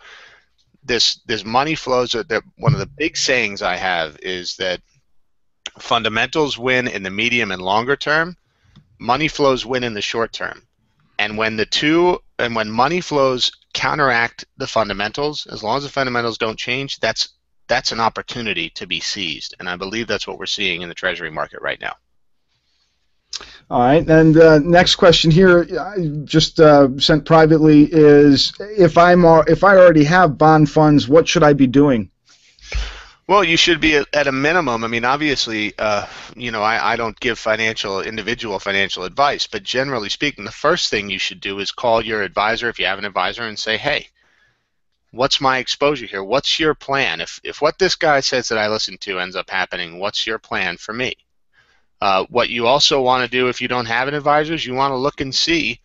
this money flows. One of the big sayings I have is that fundamentals win in the medium and longer term. Money flows win in the short term. And when money flows counteract the fundamentals, as long as the fundamentals don't change, that's an opportunity to be seized. And I believe that's what we're seeing in the Treasury market right now. All right, and next question here, just sent privately, is if I already have bond funds, what should I be doing? Well, you should be at a minimum. I mean, obviously, I don't give individual financial advice, but generally speaking, the first thing you should do is call your advisor, if you have an advisor, and say, hey, what's my exposure here? What's your plan? If what this guy says that I listen to ends up happening, what's your plan for me? What you also want to do if you don't have an advisor is you want to look and see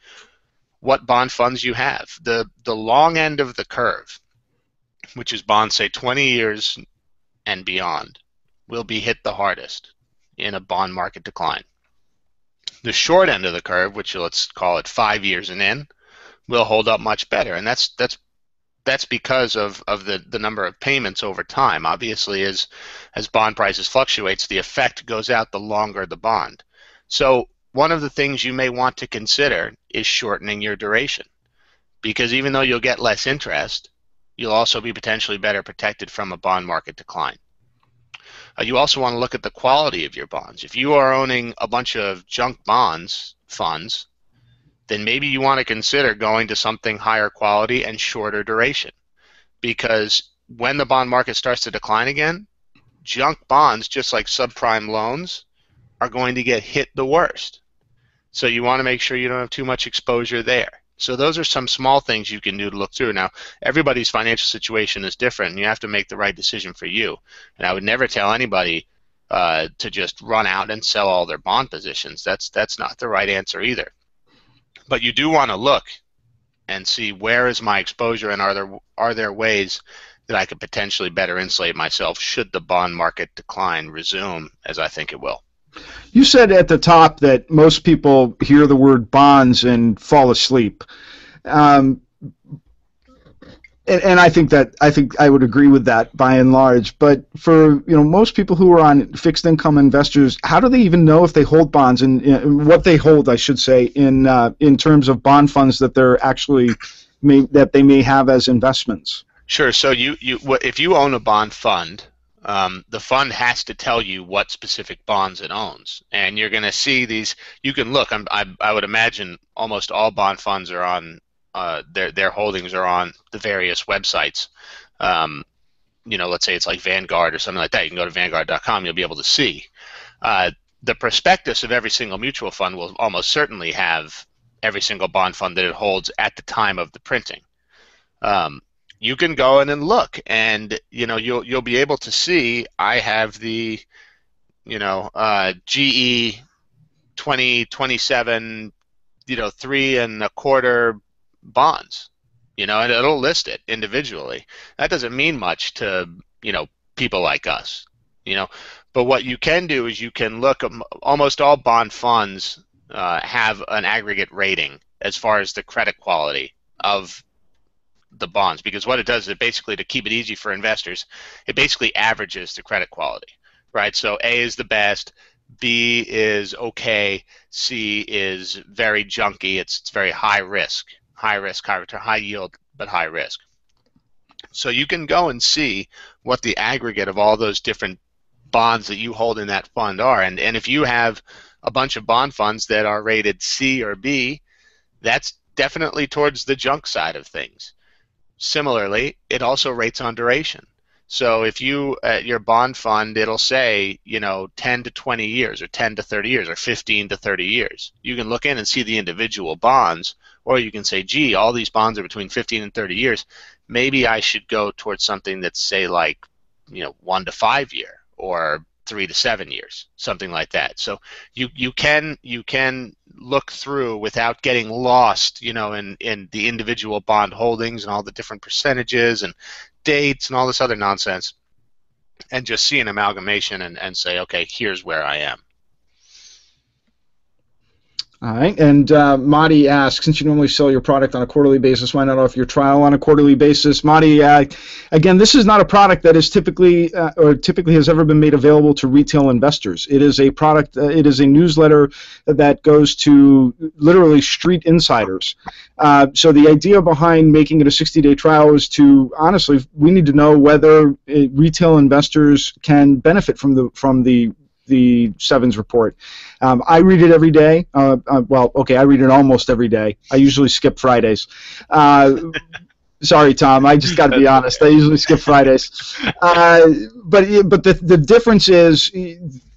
what bond funds you have. The long end of the curve, which is bonds, say, 20 years and beyond, will be hit the hardest in a bond market decline. The short end of the curve, which let's call it 5 years and in, will hold up much better, and that's because of the number of payments over time. Obviously, as bond prices fluctuates, the effect goes out the longer the bond. So one of the things you may want to consider is shortening your duration, because even though you'll get less interest, you'll also be potentially better protected from a bond market decline. You also want to look at the quality of your bonds. If you are owning a bunch of junk funds, then maybe you want to consider going to something higher quality and shorter duration. Because when the bond market starts to decline again, junk bonds, just like subprime loans, are going to get hit the worst. So you want to make sure you don't have too much exposure there. So those are some small things you can do to look through. Now, everybody's financial situation is different, and you have to make the right decision for you. And I would never tell anybody to just run out and sell all their bond positions. That's not the right answer either. But you do want to look and see, where is my exposure, and are there ways that I could potentially better insulate myself should the bond market decline resume, as I think it will. You said at the top that most people hear the word bonds and fall asleep, and I think I would agree with that by and large. But for most people who are on fixed income investors, how do they even know if they hold bonds, and what they hold, I should say, in terms of bond funds that they're actually that they may have as investments? Sure. So if you own a bond fund, the fund has to tell you what specific bonds it owns, and you're going to see these. You can look. I would imagine almost all bond funds are on their holdings are on the various websites. Let's say it's like Vanguard or something like that. You can go to Vanguard.com. You'll be able to see the prospectus of every single mutual fund will almost certainly have every single bond fund that it holds at the time of the printing. You can go in and look, and you'll be able to see. I have the GE 2027 3.25 bonds, and it'll list it individually. That doesn't mean much to people like us, but what you can do is you can look. Almost all bond funds have an aggregate rating as far as the credit quality of the bonds, because what it does is basically, to keep it easy for investors, it basically averages the credit quality, right? So A is the best, B is okay, C is very junky, it's very high risk, high return, high yield, but high risk. So you can go and see what the aggregate of all those different bonds that you hold in that fund are, and if you have a bunch of bond funds that are rated C or B, that's definitely towards the junk side of things. Similarly, it also rates on duration. So if you, at your bond fund, it'll say, 10 to 20 years, or 10 to 30 years, or 15 to 30 years. You can look in and see the individual bonds, or you can say, gee, all these bonds are between 15 and 30 years. Maybe I should go towards something that's, say, like, 1 to 5 year, or 3 to 7 years, something like that. So you can look through without getting lost, you know, in the individual bond holdings and all the different percentages and dates and all this other nonsense, and just see an amalgamation and say, okay, here's where I am. All right, and Madi asks, since you normally sell your product on a quarterly basis, why not offer your trial on a quarterly basis? Madi, again, this is not a product that is typically has ever been made available to retail investors. It is a product, it is a newsletter that goes to literally street insiders. So the idea behind making it a 60-day trial is to, honestly, we need to know whether retail investors can benefit from the Sevens report. I read it every day. Well, okay, I read it almost every day. I usually skip Fridays. Sorry, Tom. I just got to be honest. I usually skip Fridays. But the difference is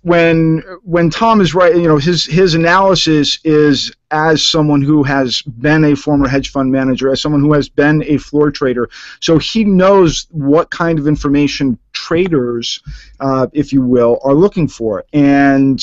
when Tom is right, you know, his analysis is as someone who has been a former hedge fund manager, as someone who has been a floor trader. So he knows what kind of information traders, if you will, are looking for. And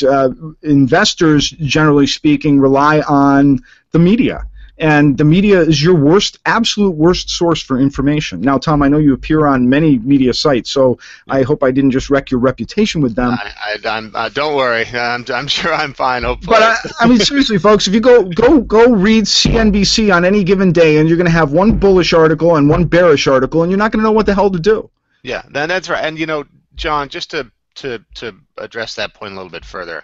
investors, generally speaking, rely on the media. And the media is your absolute worst source for information. Now, Tom, I know you appear on many media sites, so I hope I didn't just wreck your reputation with them. Don't worry. I'm sure I'm fine, hopefully. But, I mean, seriously, folks, if you go read CNBC on any given day, and you're going to have one bullish article and one bearish article, and you're not going to know what the hell to do. Yeah, that's right. And, you know, John, just to address that point a little bit further,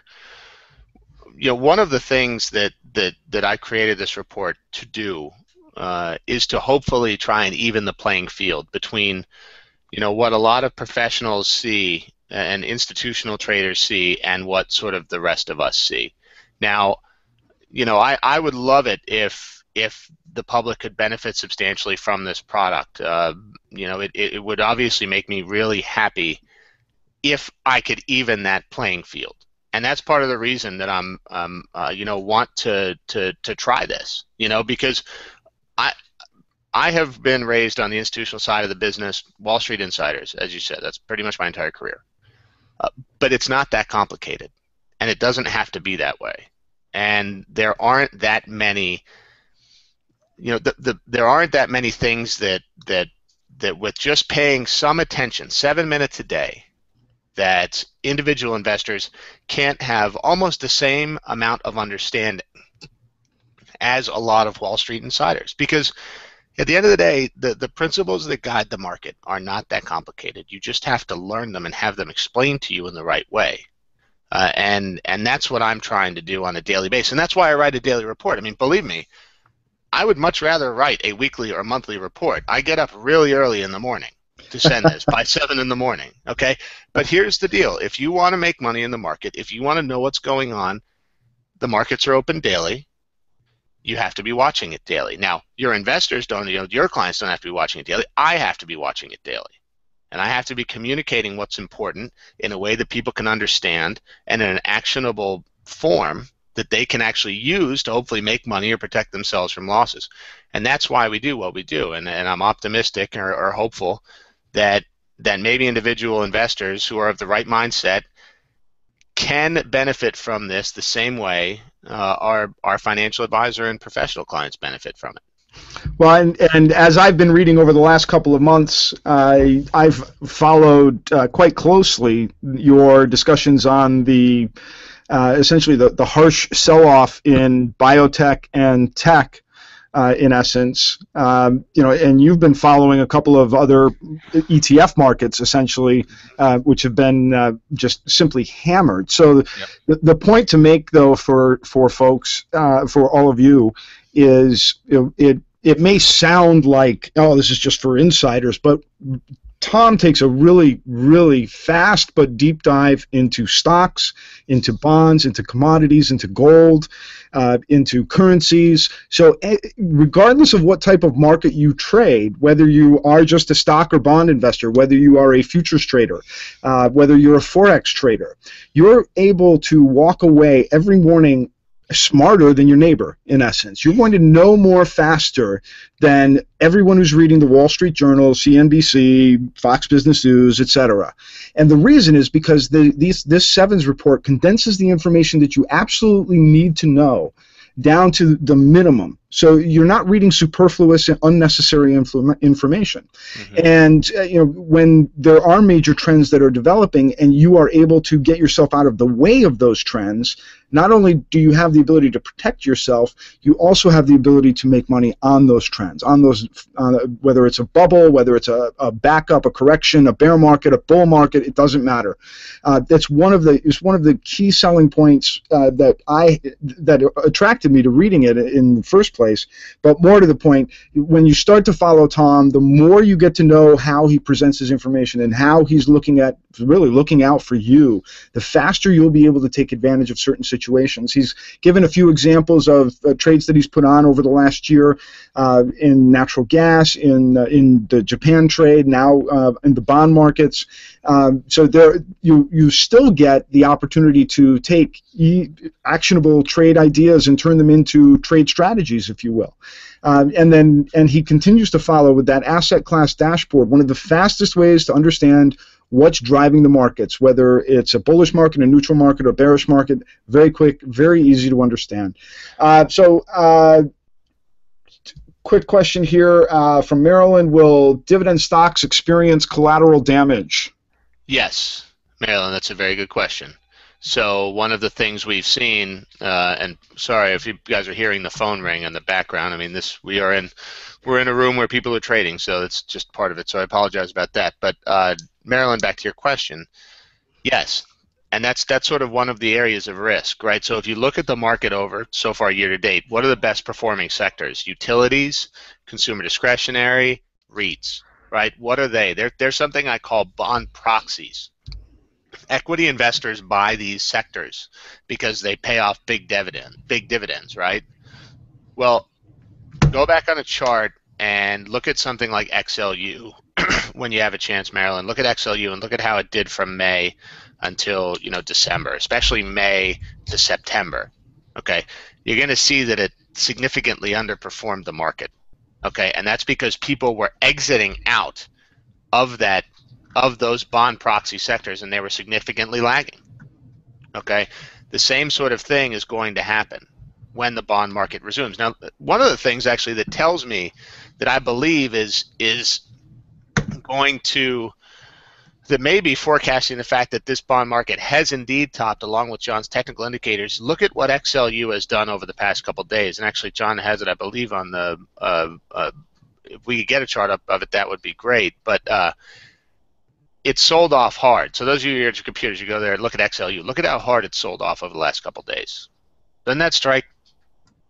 you know, one of the things that I created this report to do is to hopefully try and even the playing field between, you know, what a lot of professionals see and institutional traders see and what sort of the rest of us see. Now, you know, I would love it if the public could benefit substantially from this product. You know, it would obviously make me really happy if I could even that playing field. And that's part of the reason that I'm, you know, want to try this, you know, because I have been raised on the institutional side of the business, Wall Street insiders, as you said. That's pretty much my entire career. But it's not that complicated, and it doesn't have to be that way. And there aren't that many, you know, there aren't that many things that with just paying some attention, 7 minutes a day, that individual investors can't have almost the same amount of understanding as a lot of Wall Street insiders. Because at the end of the day, the principles that guide the market are not that complicated. You just have to learn them and have them explained to you in the right way. And that's what I'm trying to do on a daily basis. And that's why I write a daily report. I mean, believe me, I would much rather write a weekly or monthly report. I get up really early in the morning to send this by 7 in the morning, okay? But here's the deal. If you want to make money in the market, if you want to know what's going on, the markets are open daily. You have to be watching it daily. Now, your investors don't, you know, your clients don't have to be watching it daily. I have to be watching it daily. And I have to be communicating what's important in a way that people can understand and in an actionable form that they can actually use to hopefully make money or protect themselves from losses. And that's why we do what we do. And I'm optimistic or hopeful that maybe individual investors who are of the right mindset can benefit from this the same way our financial advisor and professional clients benefit from it. Well, and as I've been reading over the last couple of months, I've followed quite closely your discussions on the essentially the harsh sell-off in biotech and tech. In essence, you know, and you've been following a couple of other ETF markets, essentially, which have been just simply hammered. So the point to make, though, for folks, for all of you, is, you know, it may sound like, oh, this is just for insiders, but Tom takes a really, really fast but deep dive into stocks, into bonds, into commodities, into gold, into currencies. So regardless of what type of market you trade, whether you are just a stock or bond investor, whether you are a futures trader, whether you're a Forex trader, you're able to walk away every morning smarter than your neighbor, in essence. You're going to know more faster than everyone who's reading the Wall Street Journal, CNBC, Fox Business News, etc. And the reason is because this Sevens report condenses the information that you absolutely need to know down to the minimum. So you're not reading superfluous and unnecessary information. Mm-hmm. And when there are major trends that are developing and you are able to get yourself out of the way of those trends, not only do you have the ability to protect yourself, you also have the ability to make money on those trends, on those whether it's a bubble, whether it's a backup, a correction, a bear market, a bull market, it doesn't matter. That's one of the key selling points that attracted me to reading it in the first place. But more to the point, when you start to follow Tom, the more you get to know how he presents his information and how he's looking out for you, the faster you'll be able to take advantage of certain situations. He's given a few examples of trades that he's put on over the last year in natural gas, in the Japan trade, now in the bond markets. So there, you still get the opportunity to take actionable trade ideas and turn them into trade strategies, if you will. And he continues to follow with that asset class dashboard, one of the fastest ways to understand what's driving the markets, whether it's a bullish market, a neutral market, or a bearish market. Very quick, very easy to understand. Quick question here from Maryland: will dividend stocks experience collateral damage? Yes, Maryland, that's a very good question. So one of the things we've seen, and sorry if you guys are hearing the phone ring in the background. I mean, we're in a room where people are trading, so it's just part of it. So I apologize about that. But Maryland, back to your question. Yes, and that's sort of one of the areas of risk, right? So if you look at the market over so far year to date, what are the best performing sectors? Utilities, consumer discretionary, REITs, right? What are they? There's something I call bond proxies. Equity investors buy these sectors because they pay off big dividends, right? Well, go back on a chart and look at something like XLU when you have a chance, Maryland. Look at XLU and look at how it did from May until December, especially May to September. Okay, you're going to see that it significantly underperformed the market. Okay, and that's because people were exiting out of those bond proxy sectors, and they were significantly lagging. Okay, the same sort of thing is going to happen when the bond market resumes. Now, one of the things actually that tells me that I believe is going to, that may be forecasting the fact that this bond market has indeed topped, along with John's technical indicators. Look at what XLU has done over the past couple of days, and actually John has it, I believe, on the if we could get a chart up of it, that would be great. But it sold off hard. So those of you who are at your computers, you go there and look at XLU. Look at how hard it sold off over the last couple of days. Doesn't that strike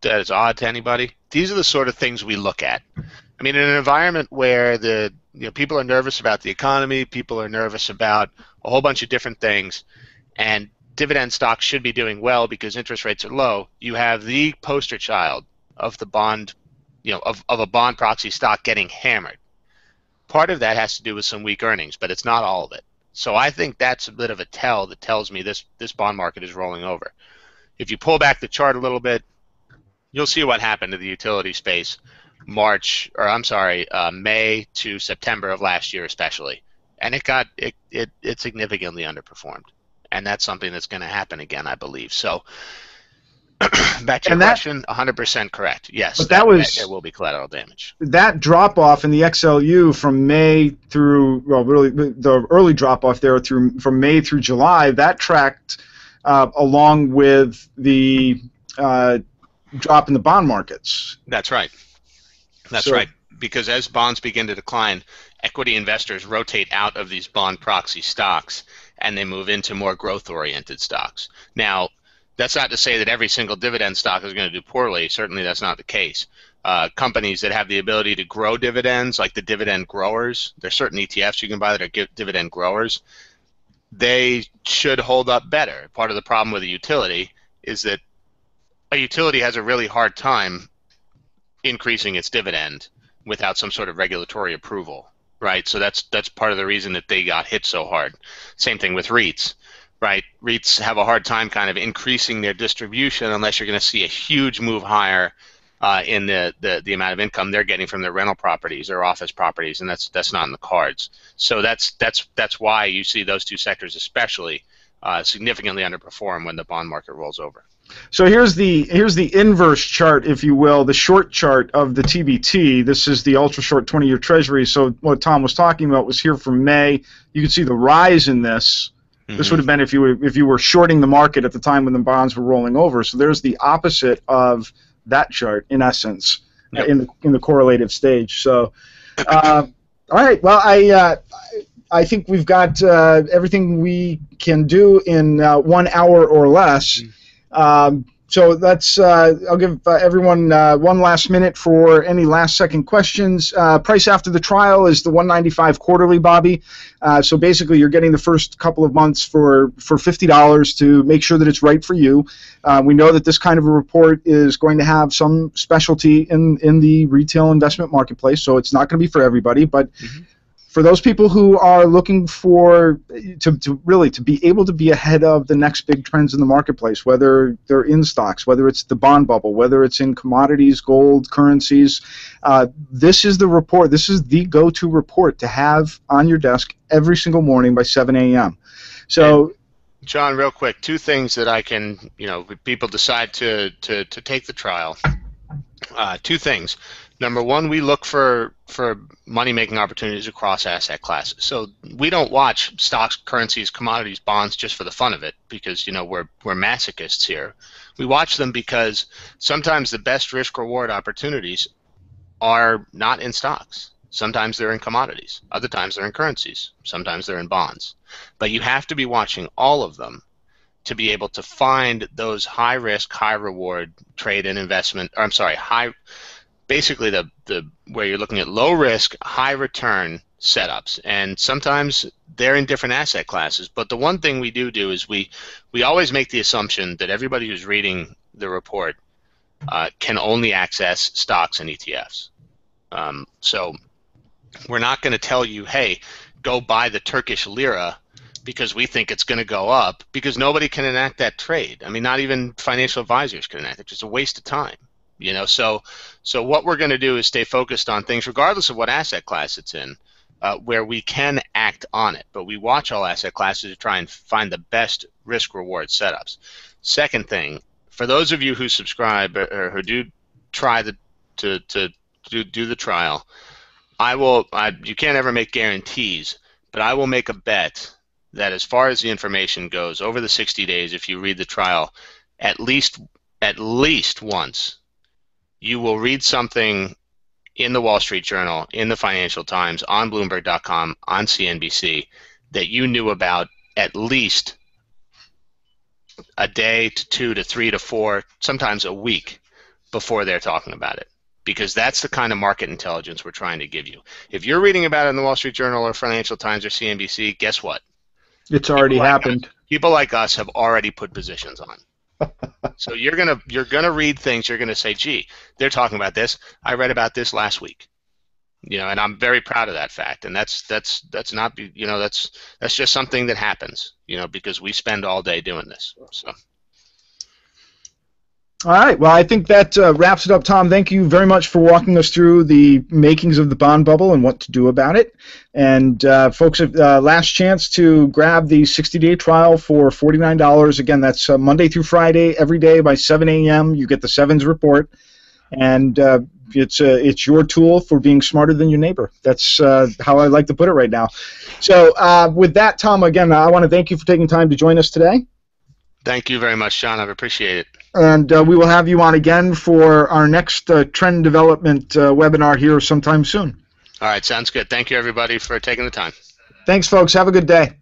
that as odd to anybody? These are the sort of things we look at. I mean, in an environment where people are nervous about the economy, people are nervous about a whole bunch of different things, and dividend stocks should be doing well because interest rates are low, you have the poster child of the bond, of a bond proxy stock getting hammered. Part of that has to do with some weak earnings, but it's not all of it. So I think that's a bit of a tell that tells me this bond market is rolling over. If you pull back the chart a little bit, you'll see what happened to the utility space May to September of last year especially. And it significantly underperformed. And that's something that's going to happen again, I believe. So back to your question, 100% correct. Yes, but there will be collateral damage. That drop-off in the XLU from May through, well, really the early drop-off there from May through July, that tracked along with the drop in the bond markets. That's right. That's right. Because as bonds begin to decline, equity investors rotate out of these bond proxy stocks and they move into more growth-oriented stocks. Now, that's not to say that every single dividend stock is going to do poorly. Certainly that's not the case. Companies that have the ability to grow dividends, like the dividend growers, there's certain ETFs you can buy that are dividend growers, they should hold up better. Part of the problem with a utility is that a utility has a really hard time increasing its dividend without some sort of regulatory approval, right? So that's part of the reason that they got hit so hard. Same thing with REITs. right? REITs have a hard time kind of increasing their distribution unless you're going to see a huge move higher in the amount of income they're getting from their rental properties or office properties, and that's not in the cards. So that's why you see those two sectors especially significantly underperform when the bond market rolls over. So here's the inverse chart, if you will, the short chart of the TBT. This is the ultra short 20-year Treasury. So what Tom was talking about was here from May. You can see the rise in this. Mm-hmm. This would have been if you were shorting the market at the time when the bonds were rolling over. So there's the opposite of that chart in essence, yep. in the correlative stage. So, all right. Well, I think we've got everything we can do in 1 hour or less. So that's I'll give everyone 1 last minute for any last second questions. Price after the trial is the $195 quarterly, Bobby. So basically you're getting the first couple of months for $50 to make sure that it's right for you. We know that this kind of a report is going to have some specialty in the retail investment marketplace, so it's not going to be for everybody, but for those people who are looking for to be able to be ahead of the next big trends in the marketplace, whether they're in stocks, whether it's the bond bubble, whether it's in commodities, gold, currencies, this is the report. This is the go-to report to have on your desk every single morning by 7 a.m. So, John, real quick, 2 things that I can, if people decide to take the trial, 2 things. Number 1, we look for money-making opportunities across asset classes. So we don't watch stocks, currencies, commodities, bonds just for the fun of it because, we're masochists here. We watch them because sometimes the best risk-reward opportunities are not in stocks. Sometimes they're in commodities. Other times they're in currencies. Sometimes they're in bonds. But you have to be watching all of them to be able to find those high-risk, high-reward trade and investment, or I'm sorry, basically the where you're looking at low risk, high return setups, and sometimes they're in different asset classes. But the one thing we do is we always make the assumption that everybody who's reading the report can only access stocks and ETFs. So we're not going to tell you, hey, go buy the Turkish lira because we think it's going to go up, because nobody can enact that trade. I mean, not even financial advisors can enact it. It's just a waste of time. So what we're going to do is stay focused on things, regardless of what asset class it's in, where we can act on it. But we watch all asset classes to try and find the best risk-reward setups. Second thing, for those of you who subscribe or who do try to do the trial, you can't ever make guarantees, but I will make a bet that as far as the information goes, over the 60 days, if you read the trial, at least once, you will read something in the Wall Street Journal, in the Financial Times, on Bloomberg.com, on CNBC, that you knew about at least a day to 2 to 3 to 4, sometimes a week before they're talking about it. Because that's the kind of market intelligence we're trying to give you. If you're reading about it in the Wall Street Journal or Financial Times or CNBC, guess what? It's already happened. People like us have already put positions on. So you're gonna read things. You're gonna say, "Gee, they're talking about this. I read about this last week." And I'm very proud of that fact. And that's not that's just something that happens. Because we spend all day doing this. So. All right. Well, I think that wraps it up, Tom. Thank you very much for walking us through the makings of the bond bubble and what to do about it. And folks, last chance to grab the 60-day trial for $49. Again, that's Monday through Friday, every day by 7 a.m. You get the Sevens report, and it's your tool for being smarter than your neighbor. That's how I like to put it right now. So with that, Tom, again, I want to thank you for taking time to join us today. Thank you very much, John. I appreciate it. And we will have you on again for our next trend development webinar here sometime soon. All right, sounds good. Thank you, everybody, for taking the time. Thanks, folks. Have a good day.